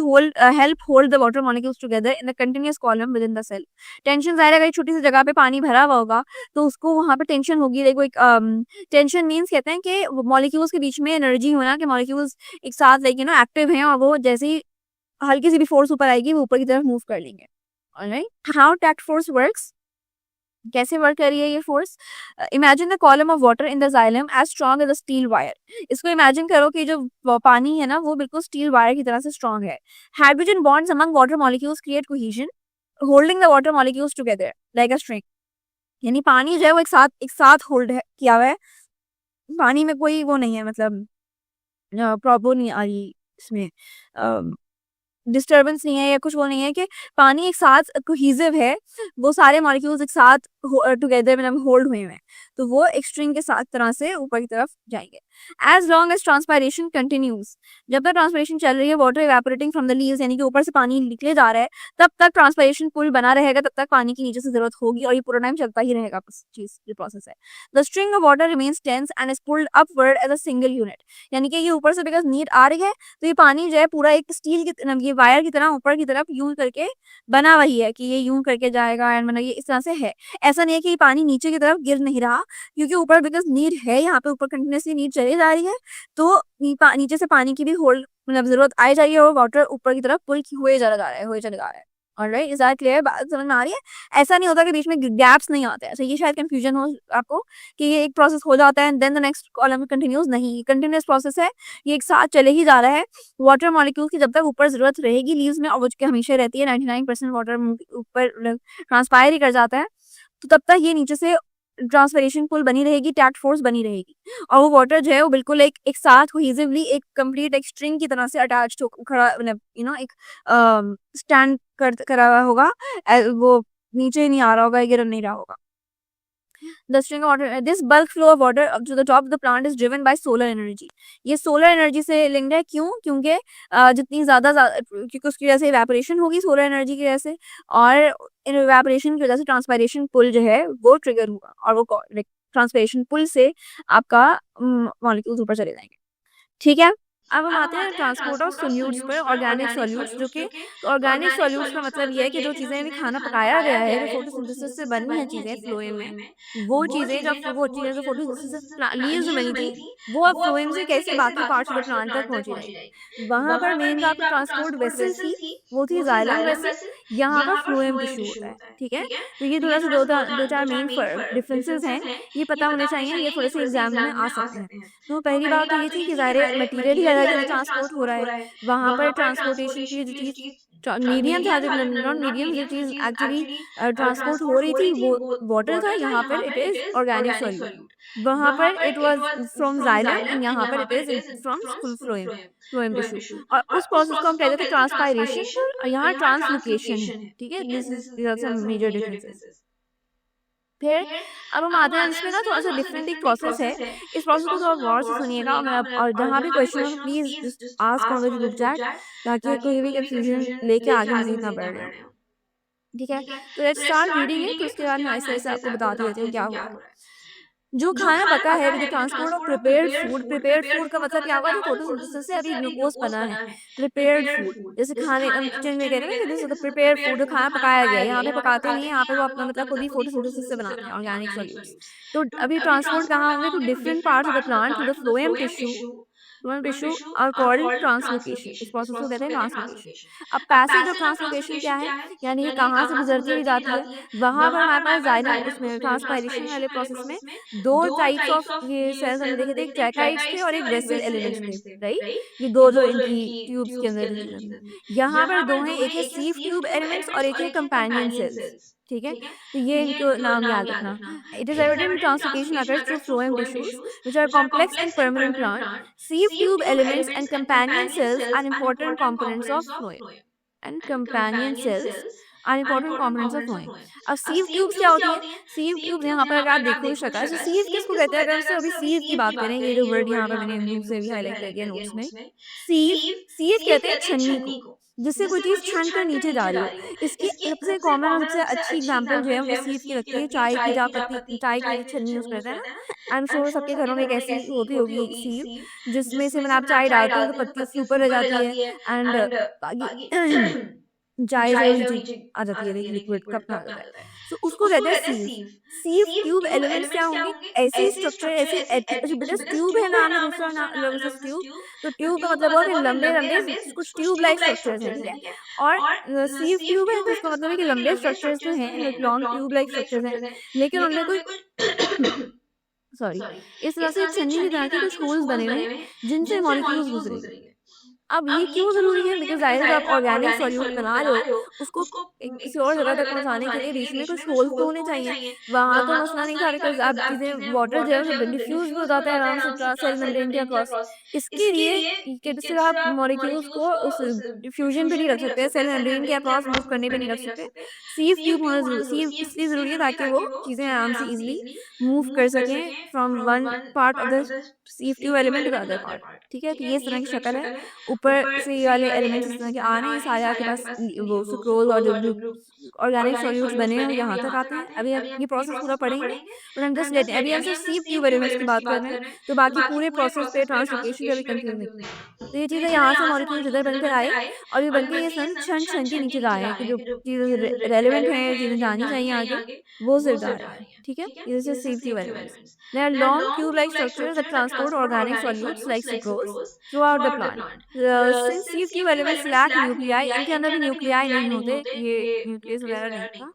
help hold the water molecules together in the continuous column within the cell. Tension ज़ाहिर है अगर एक छोटी सी जगह पे पानी भरा हुआ होगा, तो उसको वहाँ पे टेंशन होगी। देखो एक टेंशन मीन्स कहते हैं कि मॉलिक्यूल्स के बीच में एनर्जी होना, कि मॉलिक्यूल्स एक साथ लाइक एक्टिव हैं और वो जैसे ही हल्की सी भी फोर्स ऊपर आएगी, वो ऊपर की तरफ मूव कर लेंगे। Alright, how tact force works, कैसे वर्क कर रही है ये force? Imagine the column of water in the xylem as strong as a steel wire. इसको इमेजिन करो कि जो पानी है ना, वो बिल्कुल स्टील वायर की तरह से स्ट्रॉन्ग है। Hydrogen bonds among water molecules create cohesion, holding the water molecules together like a string. यानी पानी जो है वो एक साथ होल्ड है किया हुआ है। पानी में कोई वो नहीं है, मतलब प्रॉब्लम नहीं आ रही इसमें, डिस्टर्बेंस नहीं है या कुछ वो नहीं है, कि पानी एक साथ कोहेसिव है, वो सारे मॉलिक्यूल्स एक साथ टुगेदर मतलब होल्ड हुए हैं, तो वो एक स्ट्रिंग के साथ तरह से ऊपर की तरफ जाएंगे। As long as transpiration continues, जब तक ट्रांसपायरेशन चल रही है, water evaporating from the leaves, यानी कि ऊपर से पानी निकले जा रहा है, तब तक ट्रांसपायरेशन पुल बना रहेगा, तब तक पानी की नीचे से जरूरत होगी, और ये पूरा टाइम चलता ही रहेगा चीज, ये प्रोसेस है। The string of water remains tense and is pulled upward as a single unit, यानी कि ये ऊपर से बिकॉज नीड आ रही है, तो ये पानी जो है पूरा एक स्टील की ये वायर की तरह ऊपर की तरफ यूं करके बना वही है, कि ये यूं करके जाएगा, एंड मतलब ये इस तरह से है। ऐसा नहीं है कि ये पानी नीचे की तरफ गिर नहीं रहा, क्योंकि ऊपर बिकॉज नीड है, यहाँ पे ऊपर कंटिन्यूसली नीड चली जा रही है, तो नीचे से पानी की भी होल्ड मतलब जरूरत आई जा रही है, और वाटर ऊपर की तरफ पुल हुए चला जा रहा है, हुए चला जा रहा है। Alright, is that clear? बात समझ में आ रही है? ऐसा नहीं होता कि बीच में गैप्स नहीं आते हैं, तो ये शायद कंफ्यूजन हो आपको कि ये एक प्रोसेस हो जाता है then the next column continues, नहीं, कंटिन्यूस प्रोसेस है, ये एक साथ चले ही जा रहा है। वाटर मॉलिक्यूल की जब तक ऊपर जरूरत रहेगी लीव्स में, और वो जो हमेशा रहती है, 99% वाटर ऊपर ट्रांसपायर ही कर जाता है, तो तब तक ये नीचे से ट्रांसपरेशन पुल बनी रहेगी, टैक्ट फोर्स बनी रहेगी, और वो वाटर जो है वो बिल्कुल एक साथ कोहेसिवली एक कंप्लीट एक स्ट्रिंग की तरह से अटैच्ड हो खड़ा, मतलब एक स्टैंड करा हुआ होगा, वो नीचे नहीं आ रहा होगा, गिर नहीं रहा होगा। The string of water, this bulk flow of water up to the top of the plant is driven by solar energy. ये solar energy से linked है, क्यों? क्योंकि जितनी ज़्यादा क्योंकि उसकी वजह से evaporation होगी solar energy की वजह से, और evaporation की वजह से transpiration pull जो है वो trigger होगा, और वो transpiration pull से आपका molecules ऊपर चले जाएंगे। ठीक है, अब हम आते हैं ट्रांसपोर्ट ऑफ सोल्यूट्स पर, ऑर्गेनिक सोल्यूट्स, जो कि ऑर्गेनिक सोल्यूट्स का मतलब ये है कि जो चीज़ें अभी खाना पकाया गया है, जो फोटोसिंथेसिस से बनी है चीज़ें फ्लोएम में, वो चीज़ें जो फोटोसिंथेसिस से लीव्स में बनी थी, वो अब फ्लोएम से कैसे बाकी पार्ट्स ऑफ द प्लांट तक पहुंची रहेगी। वहां पर मेन जो आपकी ट्रांसपोर्ट वेसल थी, वो थी जाइलम वेसल, यहाँ पर फ्लोएम टिश्यू होता है। ठीक है, तो ये थोड़ा सा दो चार मेन डिफरेंसेस हैं, ये पता होने चाहिए, ये थोड़े से एग्जाम में आ सकते हैं। तो पहली बात तो ये थी कि ज़ाहिर मटेरियल ही अलग है, ट्रांसपोर्ट हो रहा है, वहाँ पर ट्रांसपोर्टेशन की जो चीज़ मीडियम था, जो नॉन मीडियम जो चीज़ एक्चुअली ट्रांसपोर्ट हो रही थी, वो वाटर था, यहाँ पर इट इज़ ऑर्गेनिक सॉल्यूट। वहाँ पर it was from xylem and यहाँ पर it is from phloem, phloem tissue, और उस प्रोसेस को हम कहते थे ट्रांसपायरेशन, और यहाँ ट्रांसलोकेशन है। ठीक है, this are some major differences. फिर अब हम आते हैं इसमें ना, थोड़ा-सा डिफरेंट एक प्रोसेस है। इस प्रोसेस को थोड़ा गौर से सुनिएगा, और मैं और जहाँ भी क्वेश्चन हो तो please just ask on the group chat, ताकि कोई भी कंफ्यूजन लेके आगे मज़ीद ना बढ़ रहे हो। ठीक है? तो लेट्स स्टार्ट रीडिंग इट, फिर उसके बाद मैं ऐसे-ऐसे आपको बताती रहती हूँ क्या हो रहा है। जो खाना पका है, with the transport of prepared food का मतलब क्या हुआ? जो फोटोसिंथेसिस से अभी ग्लूकोज बना है, प्रिपेयर्ड फूड, जैसे खाने हम किचन में कहते हैं ना कि this is the prepared food, जो खाना पकाया गया है, यहाँ पे पकाते नहीं है, यहाँ पे वो अपना मतलब खुद ही फोटोसिंथेसिस से बनाते हैं ऑर्गेनिक सॉल्यूट्स। तो अभी ट्रांसपोर्ट कहाँ होंगे? To different parts of the plant through the phloem tissue और कॉल्ड ट्रांसलोकेशन, इस प्रोसेस को कहते हैं ट्रांसलोकेशन। अब पैसेज ऑफ ट्रांसलोकेशन क्या है? यानी ये कहाँ से गुजरती हुई जाती है? वहां पर हमारे पास जाइलम, उसमें ट्रांसपायरेशन वाले प्रोसेस में दो टाइप्स ऑफ ये सेल्स हमने देखे थे, एक ट्रैकाइड्स थे और एक वेसल एलिमेंट्स थे, राइट? ये दो जो इनकी ट्यूब्स के अंदर चीजें थी, यहाँ पर दो हैं, एक है सीव ट्यूब एलिमेंट्स और एक है कंपेनियन सेल्स। ठीक है, तो ये इनको नाम याद रखना। It is evident translocation occurs through phloem tissues which are complex and permanent plant. Sieve tube elements and companion cells are important components of phloem. And companion cells are important components of phloem. अब sieve tubes क्या होती है? sieve tubes यहाँ पर अगर आप देखो इस शक्ल से, sieve किसको कहते हैं? अगर हम सिर्फ अभी sieve की बात करें, ये जो वर्ड यहाँ पर मैंने ब्लू से भी हाईलाइट कर दिया नोट्स में, sieve, sieve कहते हैं छन्नी को। जिससे कोई चीज़ छन कर नीचे जा रही हो। इसकी सबसे कॉमन और सबसे अच्छी एग्ज़ाम्पल जो है वो सीप की लगती है, चाय की जैसे छन्नी यूज़ करते हैं ना, आई एम श्योर सबके घरों में एक ऐसी होती होगी सीप, जिसमें से मतलब आप चाय डालते हो तो पत्ती उसके ऊपर रह जाती है एंड बाकी चाय जो है नीचे आ जाती है, लिक्विड कप में आ जाता है। सो उसको कहते हैं सीव। सीव ट्यूब एलिमेंट्स क्या होंगे? ऐसे ही स्ट्रक्चर ऐसे अच्छा बेटा ट्यूब है नाम है, दूसरा लफ्ज़ है ट्यूब। तो ट्यूब का मतलब हुआ कि लंबे-लंबे कुछ ट्यूब लाइक स्ट्रक्चर्स हैं, ठीक है? और सीव ट्यूब है तो उसका मतलब है कि लंबे स्ट्रक्चर्स जो हैं like long tube like structures हैं, लेकिन उनमें कोई सॉरी इस तरह से छन्नी की तरह के कुछ होल्स बने हुए हैं जिनसे मॉलिक्यूल्स गुजरेंगे। अब ये क्यों ज़रूरी है? बिकॉज़ ज़ाहिर है जब आप ऑर्गेनिक सॉल्यूट बना रहे हो, उसको एक किसी और जगह तक पहुँचाने के लिए बीच में कुछ होल्स तो होने चाहिए। वहाँ तो मसला नहीं था बिकॉज़ अब चीज़ें वाटर जो है वो डिफ्यूज़ भी हो जाता है आराम से सेल मेम्ब्रेन के अक्रॉस। इसके लिए कि सिर्फ़ आप मॉलिक्यूल्स को उस डिफ्यूज़न पे नहीं रख सकते, सेल मेम्ब्रेन के अक्रॉस मूव करने पे नहीं रख सकते। सिव ट्यूब होना सिव इसलिए ज़रूरी है ताकि वो चीज़ें आराम से ईज़िली मूव कर सकें from one part of the sieve tube element to the other part. ठीक है? तो ये इस तरह की शक्ल है। ऊपर से ये वाले एलिमेंट्स इस तरह के आ रहे हैं, सारे आपके पास वो सुक्रोज़ और जो ऑर्गेनिक सॉल्यूट्स बने हैं, यहाँ तक आते हैं। अभी हम ये प्रोसेस पूरा पढ़ेंगे, बट हम जस्ट लेते हैं अभी हम सिर्फ सीप ट्यूब एलिमेंट्स की बात कर रहे हैं, तो बाकी पूरे प्रोसेस पे ट्रांसलोकेशन पे अभी कंफ्यूज़ नहीं। तो ये चीज़ें यहाँ से मॉलिक्यूल्स इधर बनकर आए और ये बनके ये छन के नीचे जा रहे हैं कि जो चीज़ें रेलेवेंट हैं, चीज़ें जानी चाहिए आगे, वो सिर्फ जा रही हैं। ठीक है? ये जैसे सीप tube elements. They are long tube-like structures that transport organic solutes like sucrose throughout the plant. Since sieve tube elements lack nuclei, इनके अंदर भी न्यूक्लियाई नहीं होते, ये न्यूक्लियस वगैरह नहीं होता।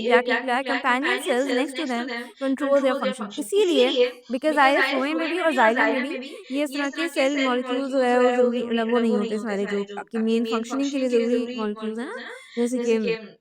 lack nuclei, companion cells next to them control their function. इसीलिए because ज़ाहिर फ्लोएम में भी और जाइलम में भी ये इस तरह के सेल मॉलिक्यूल्स जो है वो ज़रूरी मतलब वो नहीं होते सारे जो आपकी मेन फंक्शनिंग के लिए ज़रूरी मॉलिक्यूल्स हैं ना, जैसे कि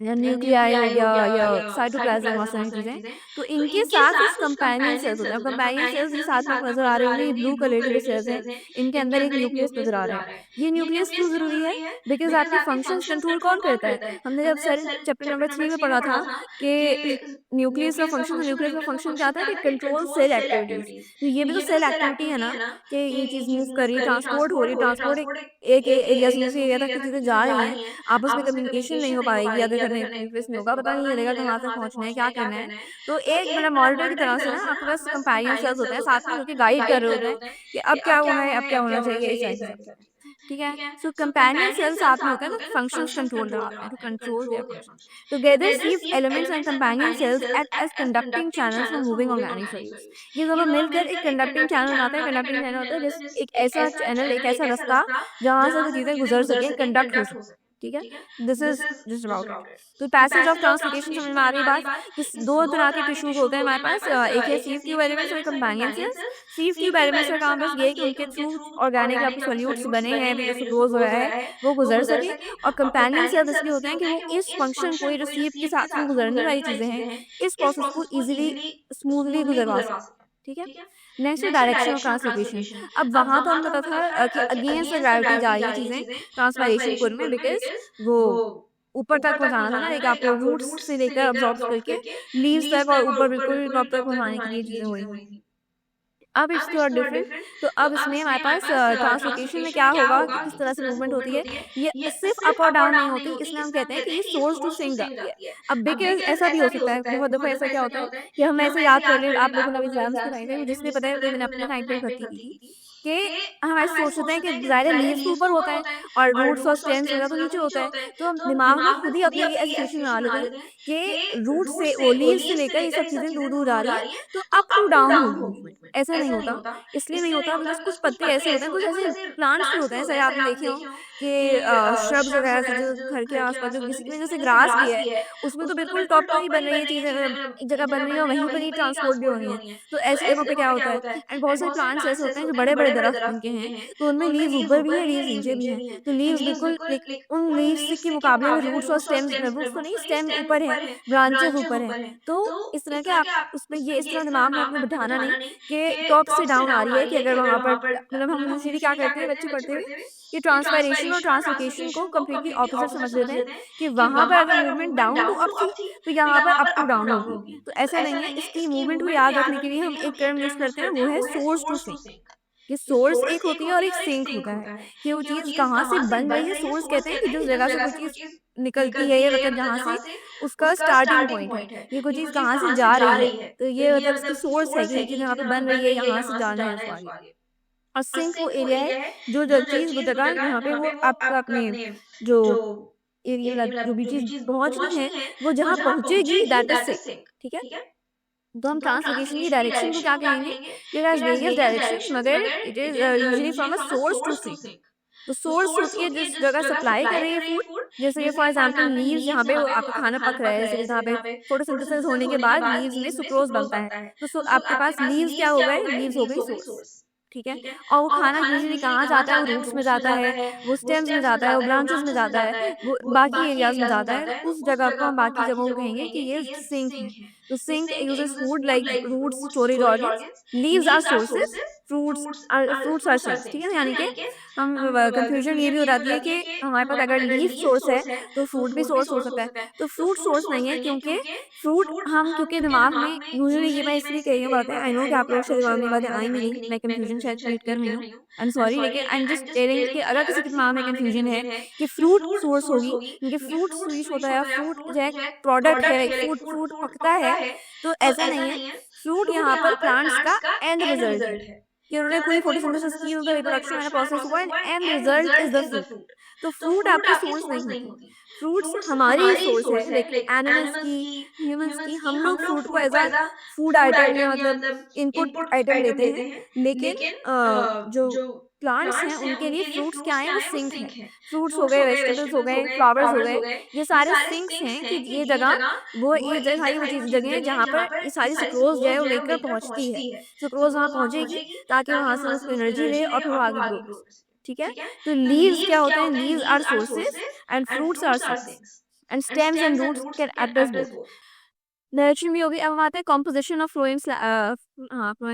या न्यूक्लियाई हो गया या साइटोप्लाज्म और सारी चीज़ें, तो इनके साथ कुछ कंपेनियन सेल्स होते हैं। अब कंपेनियन सेल्स ये साथ में आपको नज़र आ रहे होंगे, ये ब्लू कलर के जो सेल्स हैं, इनके अंदर एक न्यूक्लियस नज़र आ रहा है। ये न्यूक्लियस क्यों ज़रूरी है? बिकॉज़ आपके फंक्शंस कंट्रोल कौन करता है? हमने जब सर चैप्टर नंबर 3 में पढ़ा था कि न्यूक्लियस का फंक्शन क्या था कि कंट्रोल सेल एक्टिविटीज़। तो ये भी तो सेल एक्टिविटी है ना, कि ये चीज़ मूव कर रही है, ट्रांसपोर्ट हो रही है, ट्रांसपोर्ट एक एरिया से दूसरे एरिया तक की चीज़ें जा रही हैं, आपस में कम्युनिकेशन नहीं हो पाएगी अगर करने न्यूक्लियस में होगा, पता नहीं चलेगा कहाँ तक पहुँचना है, क्या करना है। तो एक मतलब मॉनिटर की तरह से ना आपके पास कंपेनियन सेल्स होते हैं साथ में जो कि गाइड कर रहे होते हैं कि अब क्या होना है, अब क्या होना चाहिए, इस तरह की सब चीज़ें। ठीक है? सो कंपेनियन सेल्स साथ में होते हैं तो फंक्शंस कंट्रोल कराते हैं, to control their functions. Together sieve elements and companion cells act as conducting channels for moving organic solutes. ये दोनों मिलकर एक कंडक्टिंग चैनल बनाते हैं। कंडक्टिंग चैनल होता है जैसे एक ऐसा चैनल, एक ऐसा रास्ता जहाँ से वो चीज़ें गुज़र सकें, कंडक्ट हो सकें। ठीक है? This is just about it. तो पैसेज ऑफ ट्रांसलोकेशन समझ में आ रही है बात? कि 2 तरह के टिश्यूज़ होते हैं हमारे पास, एक है सिव ट्यूब एलिमेंट्स और कंपेनियन सेल्स। सिव ट्यूब एलिमेंट्स का काम बस ये है कि उनके थ्रू ऑर्गेनिक आपके सॉल्यूट्स बने हैं, फिर जो सुक्रोज़ वगैरह है, वो गुज़र सके। और कंपेनियन सेल्स इसलिए होते हैं कि वो इस फंक्शन को, ये जो सिव के साथ में गुज़रने वाली चीज़ें हैं, इस प्रोसेस को ईज़िली स्मूथली गुज़रवा सकें। ठीक है? नेक्स्ट है डायरेक्शन ऑफ ट्रांसलोकेशन। अब वहाँ तो हमने पता था कि अगेंस्ट द ग्रेविटी जा रही है चीज़ें ट्रांसपायरेशन पुल में, बिकॉज़ वो ऊपर तक पहुँचाना था ना, एक आपको रूट्स से लेकर अब्ज़ॉर्ब करके लीव्स तक और ऊपर बिल्कुल टॉप तक पहुँचाने के लिए चीज़ें हो रही थी। अब इट्स थोड़ा डिफरेंट। तो अब इसमें हमारे पास ट्रांसलोकेशन में क्या होगा कि किस तरह से मूवमेंट होती है, ये सिर्फ अप और डाउन नहीं होती, इसमें हम कहते हैं कि ये सोर्स टू सिंक जाती है। अब बिकॉज़ ऐसा भी हो सकता है, बहुत दफ़ा ऐसा क्या होता है कि हम ऐसे याद कर लें, आप लोगों ने अभी एग्ज़ाम्स के टाइम पे जिसने पता है कि मैंने अपने टाइम पे भर्ती की थी, कि हम ऐसे सोचते हैं कि ज़ाहिर है लीव्स तो ऊपर होता है और रूट्स और स्टेम्स वगैरह तो नीचे होता है। तो हम दिमाग में खुद ही अपनी ऐसी सिचुएशन बना लेते हैं कि रूट से वो लीव्स से लेकर ये सब चीज़ें दूर-दूर जा रही हैं, तो अप टू डाउन होगी मूवमेंट। ऐसा नहीं होता। इसलिए नहीं होता बिकॉज़ कुछ पत्ते ऐसे होते हैं, कुछ ऐसे प्लांट्स भी होते हैं, शायद आपने देखे हों कि श्रब्स वगैरह से जो घर के आस-पास जो किसी में जैसे ग्रास भी है, उसमें तो बिल्कुल टॉप पे ही बन रही है चीज़ें, एक जगह बन रही है और वहीं पर ही ट्रांसपोर्ट भी हो रही है। तो ऐसी जगहों पे क्या होता है, एंड बहुत सारे प्लांट्स ऐसे होते हैं जो बड़े-बड़े दरख्त जिनके हैं, तो उनमें लीव्स ऊपर भी है, लीव्स नीचे भी हैं। तो लीव्स बिल्कुल लाइक उन लीव्स के मुकाबले में रूट्स और स्टेम्स, रूट्स तो नहीं, स्टेम ऊपर है, ब्रांचेज़ ऊपर हैं। तो इस तरह के आप उसमें ये इस तरह दिमाग में आपने बिठाना नहीं कि टॉप से डाउन आ रही है, कि अगर वहाँ पर मतलब हम यूजुअली क्या करते हैं बच्चे पढ़ते हुए कि ट्रांसपायरेशन और ट्रांसलोकेशन को कंप्लीटली ऑपोजिट समझ लेते हैं कि वहाँ पर अगर मूवमेंट डाउन टू अप थी तो यहाँ पर अप टू डाउन होगी। तो ऐसा नहीं है, इसकी मूवमेंट को याद रखने के लिए हम एक टर्म यूज़ करते हैं, वो है सोर्स टू सिंक। कि सोर्स एक होती है और एक सिंक होता है कि वो चीज़ कहाँ से बन रही है। सोर्स कहते हैं कि जिस जगह से कोई चीज़ निकलती है, या मतलब जहाँ से उसका स्टार्टिंग पॉइंट है, ये कोई चीज़ कहाँ से जा रही है, तो ये मतलब इसकी सोर्स है कि ये चीज़ यहाँ पे बन रही है, यहाँ से जाना है उसको आगे। और सिंक वो एरिया है जो चीज़, वो जगह जहाँ पे वो आपका अपने जो एरिया, मतलब जो भी चीज़ पहुँचनी है, वो जहाँ पहुँचेगी दैट इज़ सिंक। ठीक है? तो हम ट्रांसलोकेशन की डायरेक्शन को क्या कहेंगे? इट हैज़ वेरियस डायरेक्शंस, मगर it is usually from a source to sink. तो सोर्स होती है जिस जगह सप्लाई कर रही है फूड, जैसे कि फॉर एग्जांपल लीव्स, जहाँ पे वो आपका खाना पक रहा है, जैसे कि जहाँ पे फोटोसिंथेसिस होने के बाद लीव्स में सुक्रोज बनता है। तो आपके पास लीव्स क्या हो गए? लीव्स हो गई सोर्स। ठीक है? और वो खाना यूजुअली कहाँ जाता है? वो रूट्स में जाता है, वो स्टेम्स में जाता है, वो ब्रांचेस में जाता है, वो बाकी एरियाज में जाता है। तो उस जगह को हम, बाकी जगहों को कहेंगे कि ये सिंक है। तो sink uses food like roots, storage organs, leaves are sources, fruits are sinks. ठीक है? यानी कि हम कंफ्यूजन ये भी हो जाती है कि हमारे पास अगर लीफ सोर्स है तो फ्रूट भी सोर्स हो सकता है। तो फ्रूट सोर्स नहीं है, क्योंकि फ्रूट हम, क्योंकि दिमाग में यूजुअली, ये मैं इसलिए कह रही हूँ बातें, आई नो कि आप लोग के दिमाग में ये बातें आई भी नहीं, मैं कंफ्यूजन शायद क्रिएट कर रही हूँ, आई एम सॉरी, लेकिन आई एम जस्ट टेलिंग कि अगर किसी के दिमाग में कंफ्यूजन है कि फ्रूट सोर्स होगी, क्योंकि फ्रूट स्वीट होता है, फ्रूट जो है प्रोडक्ट है, लाइक फ्रूट फ्रूट पकता है, तो ऐसा नहीं है। फ्रूट यहाँ पर प्लांट्स का एंड रिजल्ट है कि उन्होंने पूरी फोटोसिंथेसिस की, उनका रिप्रोडक्शन वाला प्रोसेस हुआ, and and result is the fruit. तो फ्रूट आपकी सोर्स नहीं होती। फ्रूट्स हमारी ही सोर्स है, लाइक एनिमल्स की, ह्यूमंस की। हम लोग फ्रूट को एज अ फूड आइटम, या मतलब इनपुट आइटम लेते हैं, लेकिन जो प्लांट्स हैं उनके लिए फ्रूट्स क्या है? वो सिंक है। फ्रूट्स हो गए, वेजिटेबल्स हो गए, फ्लावर्स हो गए, ये सारे सिंक्स हैं कि ये जगह, वो ये जगह, सारी वो चीज़ जगह है जहाँ पर ये सारी सुक्रोज जो है वो लेकर पहुँचती है। सुक्रोज वहाँ पहुँचेगी ताकि वहाँ से उसको एनर्जी ले और फिर वो आगे ग्रो कर सके। ठीक है? तो लीव्स क्या होते हैं? Leaves are sources and fruits are sinks, and stems and roots can act as both. Direction भी हो गई। अब हम आते हैं कॉम्पोजिशन ऑफ फ्लोएम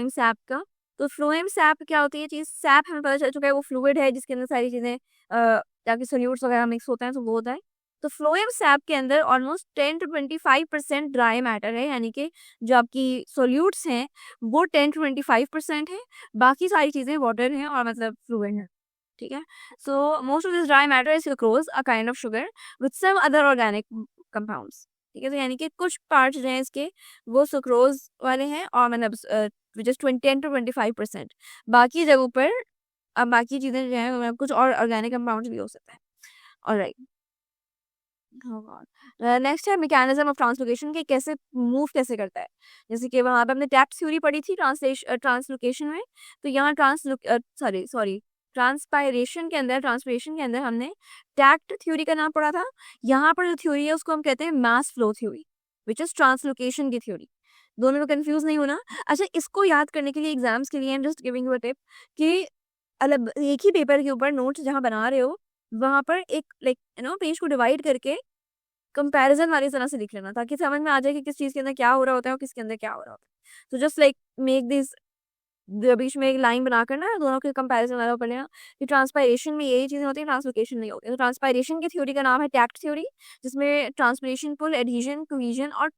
सैप का। तो फ्लोएम सैप क्या होती है चीज़? सैप हमें पता चल चुका है, वो फ्लूइड है जिसके अंदर सारी चीज़ें जाके सोल्यूट्स वगैरह मिक्स होते हैं, तो वो होता है। तो फ्लोएम सैप के अंदर ऑलमोस्ट 10 to 25% ड्राई मैटर है, यानी कि जो आपकी सोल्यूट्स हैं वो 10 to 25% है, बाकी सारी चीज़ें वाटर हैं और मतलब फ्लूइड है। ठीक है? So most of this dry matter is sucrose, a kind of sugar with some other organic compounds. ठीक है? तो यानी कि कुछ पार्ट्स जो हैं इसके वो सुक्रोज वाले हैं, और मतलब जस्ट 10 to 25%। बाकी जगहों पर बाकी चीज़ें जो हैं मतलब कुछ और ऑर्गेनिक कंपाउंड्स भी हो सकते हैं। ऑलराइट। ओह गॉड! नेक्स्ट है मैकेनिज्म ऑफ ट्रांसलोकेशन, कि कैसे मूव कैसे करता है। जैसे कि वहाँ पे हमने टैक्ट थ्योरी पढ़ी थी ट्रांसलोकेशन में, तो यहाँ सॉरी ट्रांसपायरेशन के अंदर, ट्रांसपरेशन के अंदर हमने टैक्ट थ्योरी का नाम पढ़ा था। यहाँ पर जो थ्योरी है उसको हम कहते हैं mass flow theory, which is translocation की थ्योरी। दोनों में कन्फ्यूज़ नहीं होना। अच्छा, इसको याद करने के लिए एग्ज़ाम्स के लिए I am just giving you a tip कि मतलब एक ही पेपर के ऊपर नोट्स जहाँ बना रहे हो, वहाँ पर एक लाइक पेज को डिवाइड करके कंपैरिजन वाली तरह से लिख लेना, ताकि समझ में आ जाए कि किस चीज़ के अंदर क्या हो रहा होता है और किसके अंदर क्या हो रहा होता है। तो जस्ट लाइक मेक दिस, बीच में एक लाइन बनाकर ना दोनों के कंपैरिजन वाला पढ़ लेना कि ट्रांसपायरेशन में यही चीज़ें होती हैं, ट्रांसलोकेशन नहीं होती है। तो ट्रांसपायरेशन की थ्योरी का नाम है टैक्ट थ्योरी, जिसमें ट्रांसपिरेशन, पुल, एडहेजन, कोहेजन और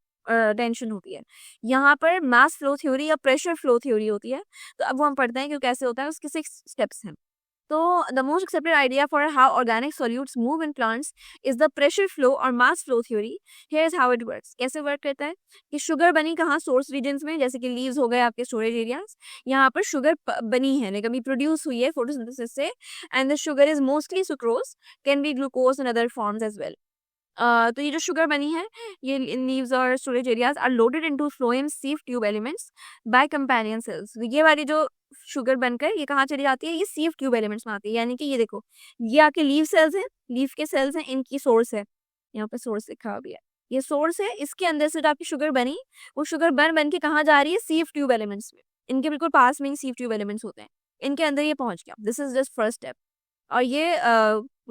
टेंशन होती है। यहाँ पर मास फ्लो थ्योरी या प्रेशर फ्लो थ्योरी होती है। तो अब वो हम पढ़ते हैं कि वो कैसे होता है, उसके 6 स्टेप्स हैं। So, the most accepted idea for how organic solutes move in plants is the pressure flow or mass flow theory. Here's how it works. कैसे वर्क करता है कि शुगर बनी कहाँ? सोर्स रीजन्स में, जैसे कि लीव्स हो गए आपके स्टोरेज एरियाज। यहाँ पर शुगर बनी है, लाइक अभी प्रोड्यूस हुई है फोटोसिंथेसिस से, and the sugar is mostly sucrose, can be glucose and other forms as well. तो ये जो शुगर बनी है, ये लीव्स और storage areas are loaded into phloem sieve tube elements by companion cells. ये वाली जो शुगर बनकर ये कहाँ चली जाती है? ये सीव ट्यूब एलिमेंट्स में आती है। यानी कि ये देखो, ये आपके लीव सेल्स हैं, लीव के सेल्स हैं, इनकी सोर्स है, यहाँ पे सोर्स लिखा हुआ भी है, ये सोर्स है। इसके अंदर से जो आपकी शुगर बनी, वो शुगर बन बन के कहाँ जा रही है? सीव ट्यूब एलिमेंट्स में। इनके बिल्कुल पास में ही सीव ट्यूब एलिमेंट्स होते हैं, इनके अंदर ये पहुंच गया। This is just first step. और ये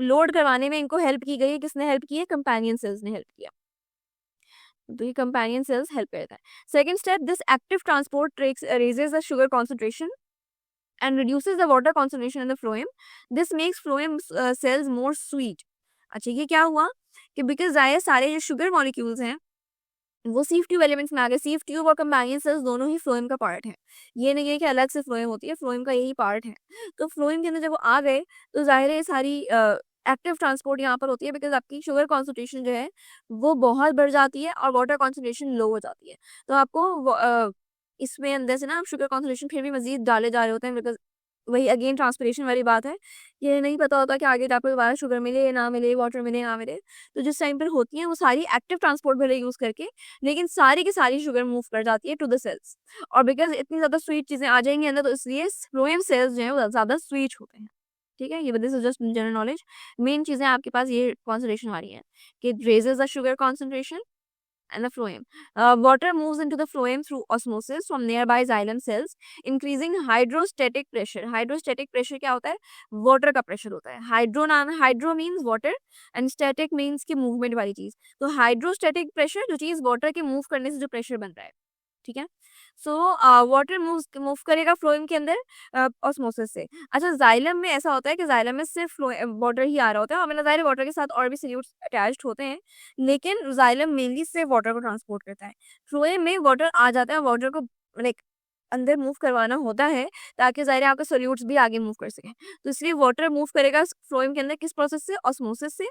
लोड करवाने में इनको हेल्प की गई है। किसने हेल्प की है? कंपेनियन सेल्स ने हेल्प किया। तो ये कंपेनियन सेल्स हेल्प करता है। Second step, this active transport raises the sugar concentration and reduces the water concentration in the phloem. This makes phloem cells more sweet. अच्छा, ये क्या हुआ कि बिकॉज ये सारे जो शुगर मॉलिक्यूल्स हैं वो सीफ ट्यूब एलिमेंट्स में आ गए। सीफ ट्यूब और कंपेनियन सेल्स दोनों ही फ्लोएम का पार्ट है, ये नहीं है कि अलग से फ्लोएम होती है, फ्लोएम का यही पार्ट है। तो फ्लोएम के अंदर जब वो आ गए तो जाहिर है ये सारी एक्टिव ट्रांसपोर्ट यहाँ पर होती है, बिकॉज आपकी शुगर कॉन्सेंट्रेशन जो है वो बहुत बढ़ जाती है और वाटर कॉन्सेंट्रेशन लो हो जाती है। तो आपको इसमें अंदर से ना आप शुगर कॉन्सेंट्रेशन फिर भी मजीद डाले जा रहे होते हैं, बिकॉज वही अगेन ट्रांसपिरेशन वाली बात है। ये नहीं पता होता कि आगे आपको दोबारा शुगर मिले या ना मिले, वाटर मिले ना मिले। तो जिस टाइम पर होती हैं वो सारी एक्टिव ट्रांसपोर्ट भले यूज करके, लेकिन सारी की सारी शुगर मूव कर जाती है टू द सेल्स। और बिकॉज इतनी ज्यादा स्वीट चीजें आ जाएंगी अंदर, तो इसलिए फ्लोएम सेल्स जो है वो ज्यादा स्वीट होते हैं। ठीक है, ये this is just general knowledge. Main चीजें आपके पास ये कॉन्सेंट्रेशन वाली है कि raises the sugar concentration and the phloem. Water moves into the phloem through osmosis from nearby xylem cells, increasing hydrostatic pressure. Hydrostatic pressure क्या होता है? Water का pressure होता है। Hydro नाम है, hydro means water and static means की movement वाली चीज। तो hydrostatic pressure जो चीज water के move करने से जो pressure बन रहा है, ठीक है। सो वाटर मूव करेगा फ्लोएम के अंदर ऑस्मोसिस से। अच्छा, जाइलम में ऐसा होता है कि जाइलम में सिर्फ वाटर ही आ रहा होता है, हमें जाहिर वाटर के साथ और भी सॉल्यूट्स अटैच्ड होते हैं, लेकिन जाइलम मेनली सिर्फ वाटर को ट्रांसपोर्ट करता है। फ्लोएम में वाटर आ जाता है, वाटर को लाइक अंदर मूव करवाना होता है ताकि जाहिर है आपके सॉल्यूट्स भी आगे मूव कर सकें। तो इसलिए वाटर मूव करेगा फ्लोएम के अंदर किस प्रोसेस से? ऑस्मोसिस से।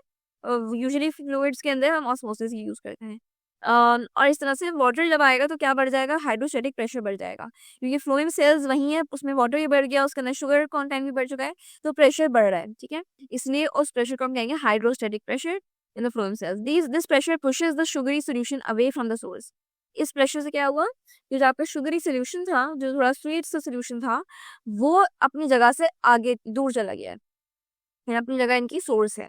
यूजुअली फ्लूइड्स के अंदर हम ऑस्मोसिस ही यूज करते हैं। और इस तरह से वाटर जब आएगा तो क्या बढ़ जाएगा? हाइड्रोस्टेटिक प्रेशर बढ़ जाएगा, क्योंकि फ्लोएम सेल्स वही है, उसमें वाटर भी बढ़ गया, उसके अंदर शुगर कंटेंट भी बढ़ चुका है, तो प्रेशर बढ़ रहा है। ठीक है, इसलिए उस प्रेशर को हम कहेंगे hydrostatic pressure in the phloem cells. This pressure pushes the sugary solution away from the source. इस प्रेशर से क्या हुआ कि जो आपका शुगरी सोल्यूशन था, जो थोड़ा स्वीट सा सोल्यूशन था, वो अपनी जगह से आगे दूर चला गया है, अपनी जगह इनकी सोर्स है।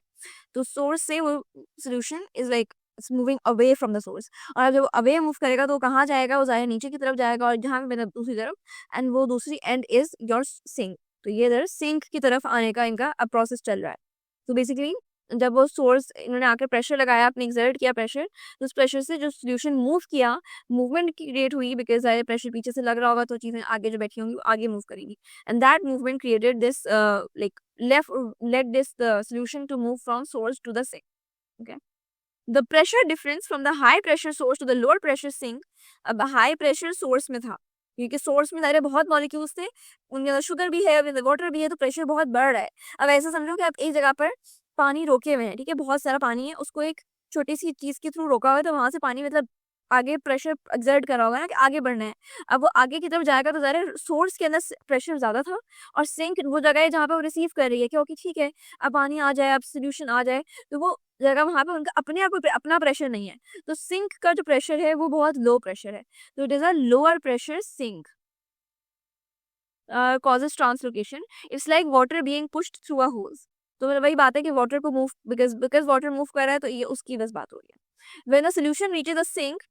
तो सोर्स से वो solution is like moving away from the source. और अब जब अवे मूव करेगा तो वो कहाँ जाएगा? वो जाएगा नीचे की तरफ जाएगा, और जहाँ पे मतलब दूसरी तरफ, एंड वो दूसरी एंड इज योर सिंक। तो ये इधर सिंक की तरफ आने का इनका अब प्रोसेस चल रहा है। तो बेसिकली जब वो सोर्स इन्होंने आकर प्रेशर लगाया, आपने एक्सर्ट किया प्रेशर, तो उस प्रेशर से जो सोल्यूशन मूव किया, मूवमेंट क्रिएट हुई, बिकॉज ज़्यादा प्रेशर पीछे से लग रहा होगा तो चीज़ें आगे जो बैठी होंगी वो आगे मूव करेंगी, and that movement created this like led this the solution to move from source to the sink. Okay, the pressure difference from the high pressure source to the lower pressure sink, अब high pressure source में था, क्योंकि सोर्स में सारे बहुत मॉलिक्यूल्स थे, उनके अंदर शुगर भी है, वाटर भी है, तो प्रेशर बहुत बढ़ रहा है। अब ऐसा समझो कि आप एक जगह पर पानी रोके हुए हैं, ठीक है, बहुत सारा पानी है, उसको एक छोटी सी चीज के थ्रू रोका हुआ है, तो वहां से पानी मतलब आगे प्रेशर एक्सर्ट करा होगा ना कि आगे बढ़ना है। अब वो आगे की तरफ जाएगा तो ज़रा सोर्स के अंदर प्रेशर ज़्यादा था, और सिंक वो जगह है जहाँ पे वो रिसीव कर रही है कि ओके ठीक है, अब पानी आ जाए, अब सोल्यूशन आ जाए, तो वो जगह वहाँ पे उनका अपने आप को अपना प्रेशर नहीं है, तो सिंक का जो प्रेशर है वो बहुत लो प्रेशर है, तो it is a lower pressure sink causes translocation. It's like water being pushed through a hose. तो मतलब वही बात है कि वाटर को मूव बिकॉज वाटर मूव कर रहा है, तो ये उसकी बस बात हो रही है। When a solution reaches the sink,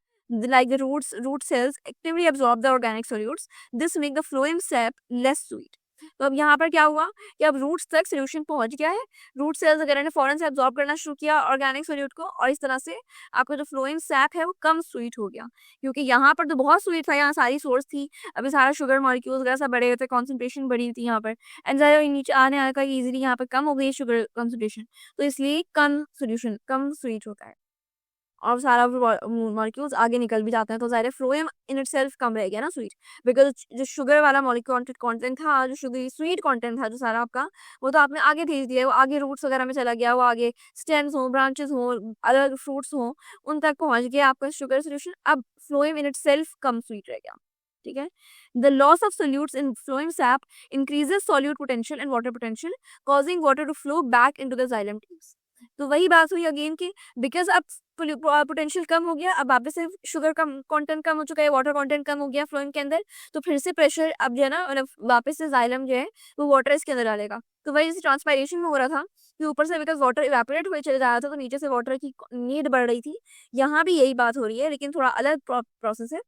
like the root cells actively absorb the organic solutes. This make the phloem sap less sweet. तो अब यहाँ पर क्या हुआ कि अब रूट्स तक सोल्यूशन पहुंच गया है, रूट सेल्स वगैरह ने फौरन से एब्जॉर्ब करना शुरू किया ऑर्गेनिक सोल्यूट को, और इस तरह से आपका जो फ्लोएम सैप है वो कम स्वीट हो गया, क्योंकि यहाँ पर तो बहुत स्वीट था, यहाँ सारी सोर्स थी, अभी सारा शुगर मॉलिक्यूल्स वगैरह सब बड़े हुए थे, कॉन्सेंट्रेशन बढ़ी थी यहाँ पर, एंड ज़्यादा नीचे आने आने का इजीली यहाँ पर कम हो गई शुगर कॉन्सेंट्रेशन, तो इसलिए कम सोल्यूशन कम स्वीट होता है, और सारा मॉलिक्यूल्स आगे निकल भी जाते हैं, तो ज़ाहिर फ्लोएम इन इटसेल्फ कम रह गया ना स्वीट, बिकॉज जो शुगर वाला मॉलिक्यूल कंटेंट था, जो शुगर स्वीट कंटेंट था जो सारा आपका, वो तो आपने आगे भेज दिया, वो आगे रूट्स वगैरह में चला गया, वो आगे स्टेम्स हो, ब्रांचेस हो, अलग फ्रूट्स हो, उन तक पहुंच गया आपका शुगर सोल्यूशन। अब फ्लोएम इन इटसेल्फ कम स्वीट रह गया। ठीक है, the loss of solutes in phloem sap increases solute potential and water potential, causing water to flow back into the xylem tubes. तो वही बात हुई अगेन की, बिकॉज अब पोटेंशियल कम हो गया, अब वापस से शुगर का कंटेंट कम हो चुका है, वाटर कंटेंट कम हो गया फ्लोएम के अंदर, तो फिर से प्रेशर अब जो है ना, मतलब वापस से जाइलम जो है वो वाटर इसके अंदर डालेगा। तो वही जैसे ट्रांसपायरेशन में हो रहा था कि ऊपर से बिकॉज वाटर इवेपोरेट हुए चले जा रहा था, तो नीचे से वाटर की नीड बढ़ रही थी, यहाँ भी यही बात हो रही है, लेकिन थोड़ा अलग प्रोसेस है।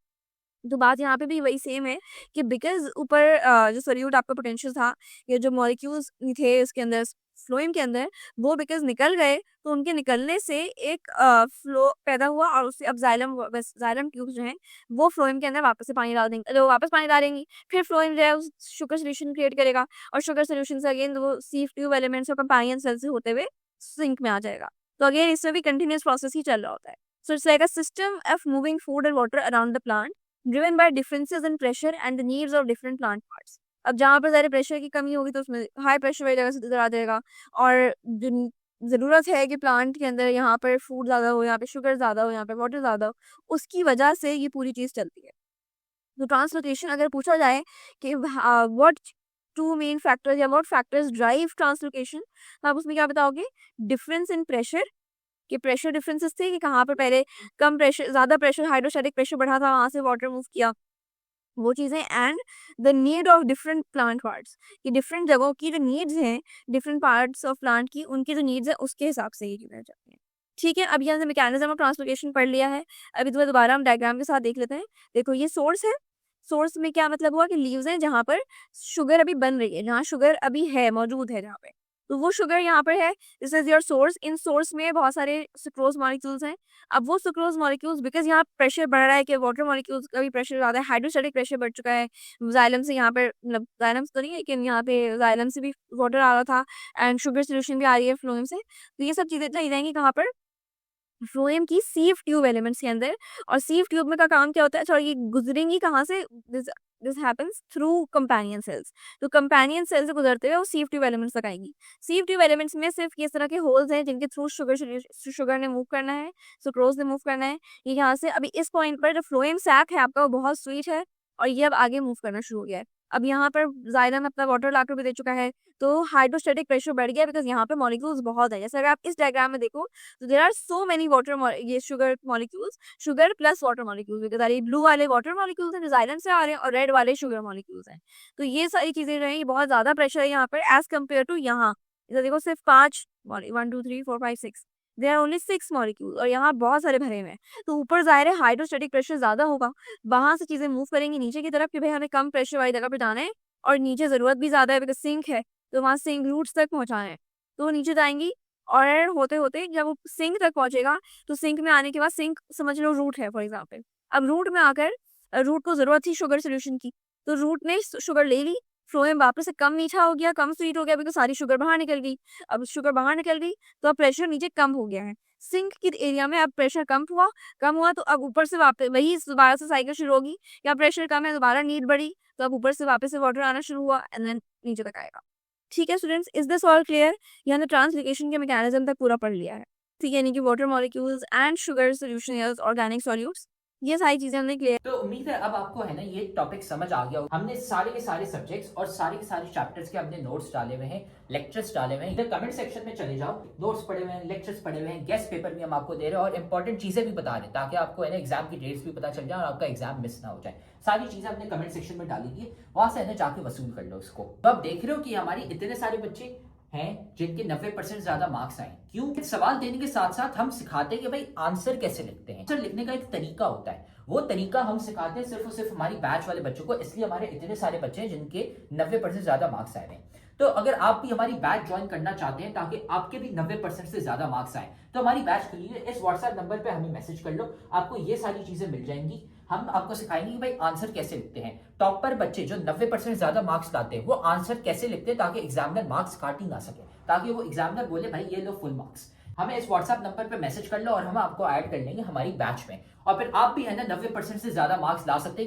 तो बात यहाँ पे भी वही सेम है कि बिकॉज ऊपर जो सोल्यूट आपका पोटेंशियल था, ये जो मॉलिक्यूल्स थे उसके अंदर फ्लोएम के अंदर, वो बिकॉज निकल गए, तो उनके निकलने से एक फ्लो पैदा हुआ, और उससे अब जाइलम ट्यूब्स जो हैं वो फ्लोएम के अंदर वापस से पानी डाल देंगे, तो वापस पानी डालेंगी, फिर फ्लोएम जो है उस शुगर सोल्यूशन क्रिएट करेगा, और शुगर सोल्यूशन से अगेन वो सीफ ट्यूब एलिमेंट्स और कंपेनियन सेल से होते हुए सिंक में आ जाएगा। तो अगेन इसमें भी कंटिन्यूस प्रोसेस ही चल रहा होता है। So it's like a system of moving food and water around the plant, driven by differences in pressure and the needs of different plant parts. अब जहाँ पर ज़्यादा प्रेशर की कमी होगी तो उसमें हाई प्रेशर वाली जगह से इधर आ जाएगा, और जिन ज़रूरत है कि प्लांट के अंदर यहाँ पर फूड ज़्यादा हो, यहाँ पे शुगर ज़्यादा हो, यहाँ पे वाटर ज़्यादा हो, उसकी वजह से ये पूरी चीज़ चलती है। तो ट्रांसलोकेशन अगर पूछा जाए कि व्हाट टू मेन फैक्टर्स या व्हाट फैक्टर्स ड्राइव ट्रांसलोकेशन, तो आप उसमें क्या बताओगे? डिफरेंस इन प्रेशर, कि प्रेशर डिफरेंसेस थे कि कहाँ पर पहले कम प्रेशर, ज़्यादा प्रेशर, हाइड्रोस्टैटिक प्रेशर बढ़ा था, वहाँ से वाटर मूव किया, वो चीज़ें। And the need of different plant parts, कि डिफरेंट जगहों की जो नीड्स हैं, डिफरेंट पार्ट्स ऑफ प्लांट की, उनकी जो नीड्स है उसके हिसाब से ये चीज़ें जाती हैं। ठीक है, अब यहाँ से मैकेनिज्म ऑफ ट्रांसलोकेशन पढ़ लिया है। अभी तो दोबारा हम डायग्राम के साथ देख लेते हैं। देखो ये सोर्स है, सोर्स में क्या मतलब हुआ कि लीव्स हैं जहाँ पर शुगर अभी बन रही है, जहाँ शुगर अभी है, मौजूद है जहाँ पे, तो वो शुगर यहाँ पर है। This is your source. In source में बहुत सारे सुक्रोज मॉलिक्यूल्स हैं। अब वो सुक्रोज मॉलिक्यूल्स, बिकॉज यहाँ प्रेशर बढ़ रहा है कि वाटर मॉलिक्यूल्स का भी प्रेशर ज़्यादा है, हाइड्रोस्टैटिक प्रेशर बढ़ चुका है, जाइलम से यहाँ पर, मतलब जाइलम से तो नहीं, लेकिन यहाँ पे जाइलम से भी वाटर आ रहा था, एंड शुगर सोल्यूशन भी आ रही है फ्लोएम से। तो ये सब चीज़ें चली जाएंगी कहाँ पर? फ्लोएम की सीव ट्यूब एलिमेंट्स के अंदर। और सीव ट्यूब में का काम क्या होता है? सॉरी, ये गुजरेंगी कहाँ से? This happens through companion cells. तो कंपेनियन सेल से गुजरते हुए वो सीव ट्यूब एलिमेंट्स तक आएंगी। सीव ट्यूब एलिमेंट्स में सिर्फ इस तरह के होल्स हैं जिनके थ्रू शुगर ने मूव करना है, सुक्रोज ने मूव करना है। ये यहाँ से अभी इस पॉइंट पर जो फ्लोएम सैक है आपका वो बहुत स्वीट है, और ये अब आगे मूव करना शुरू हो गया है। अब यहाँ पर जाइलम अपना वाटर लाकर भी दे चुका है, तो हाइड्रोस्टैटिक प्रेशर बढ़ गया, बिकॉज यहाँ पे मॉलिक्यूल्स बहुत है। जैसे अगर आप इस डायग्राम में देखो तो there are so many water, ये sugar molecules, sugar plus water molecules, because ये ब्लू वाले वाटर मॉलिक्यूल्स हैं जो जाइलम से आ रहे हैं, और रेड वाले शुगर मॉलिक्यूल्स हैं। तो ये सारी चीजें जो है, ये बहुत ज्यादा प्रेशर है यहाँ पर एज कम्पेयर टू यहाँ। इधर देखो सिर्फ 5, 1 2 3 4 5 6, देयर आर ओनली 6 मॉलिक्यूल, और यहाँ बहुत सारे भरे हुए हैं। तो ऊपर जाहिर है हाइड्रोस्टैटिक प्रेशर ज्यादा होगा, वहां से चीजें मूव करेंगी नीचे की तरफ कि भाई हमें कम प्रेशर वाली जगह पे जाना है, और नीचे जरूरत भी ज्यादा है बिकॉज सिंक है, तो वहां सिंक रूट्स तक पहुंचाना है, तो वो नीचे जाएंगी। और होते होते जब वो सिंक तक पहुंचेगा, तो सिंक में आने के बाद, सिंक समझ लो रूट है फॉर एग्जाम्पल, अब रूट में आकर रूट को जरूरत थी शुगर सोल्यूशन की, तो रूट ने शुगर ले ली, फ्लोएम वापस से कम मीठा हो गया, कम स्वीट हो गया, बिकॉज सारी शुगर बाहर निकल गई। अब शुगर बाहर निकल गई तो अब प्रेशर नीचे कम हो गया है, सिंक के एरिया में अब प्रेशर कम हुआ, तो अब ऊपर से वापस वही दोबारा से साइकिल शुरू होगी, या प्रेशर कम है दोबारा नीड बढ़ी, तो अब ऊपर से वापस से वाटर आना शुरू हुआ, एंड देन नीचे तक आएगा। ठीक है students, is this all clear? यहाँ ट्रांसलोकेशन के मैकेनिज्म तक पूरा पढ़ लिया है। ठीक है, यानी कि water molecules and sugar solution, organic solutes, ये सारी चीजें हमने क्लियर। तो उम्मीद है अब आपको है ना ये टॉपिक समझ आ गया होगा। हमने सारे के सारे सब्जेक्ट्स और सारे के सारे चैप्टर्स के हमने नोट्स डाले हुए हैं, लेक्चर्स डाले हुए हैं। इधर कमेंट सेक्शन में चले जाओ, नोट्स पढ़े हुए हैं, लेक्चर्स पढ़े हुए हैं, गेस्ट पेपर भी हम आपको दे रहे हैं, और इंपॉर्टेंट चीजें भी बता रहे हैं, ताकि आपको है ना एग्जाम की डेट्स भी पता चल जाए और आपका एग्जाम मिस ना हो जाए। सारी चीजें हमने कमेंट सेक्शन में डाली थी, वहां से है ना जाके वसूल कर लो उसको। तो आप देख रहे हो कि हमारी इतने सारे बच्चे हैं जिनके 90% ज्यादा मार्क्स आए। क्यों? सवाल देने के साथ साथ हम सिखाते हैं कि भाई आंसर कैसे लिखते हैं। आंसर लिखने का एक तरीका होता है, वो तरीका हम सिखाते हैं सिर्फ और सिर्फ हमारी बैच वाले बच्चों को, इसलिए हमारे इतने सारे बच्चे हैं जिनके 90% ज्यादा मार्क्स आए हैं। तो अगर आप भी हमारी बैच ज्वाइन करना चाहते हैं ताकि आपके भी 90% से ज्यादा मार्क्स आए, तो हमारी बैच खुली है। इस व्हाट्सएप नंबर पे हमें मैसेज कर लो, आपको ये सारी चीजें मिल जाएंगी। हम आपको सिखाएंगे कि भाई आंसर कैसे लिखते हैं। टॉपर बच्चे जो 90% ज्यादा मार्क्स लाते हैं वो आंसर कैसे लिखते हैं, ताकि एग्जामिनर मार्क्स काट ही ना सके, ताकि वो एग्जामिनर बोले भाई ये लो फुल मार्क्स। हमें इस व्हाट्सएप नंबर पे मैसेज कर लो और हम आपको ऐड कर लेंगे हमारी बैच में, और फिर आप भी है ना 90% से ज्यादा मार्क्स ला सकते हैं।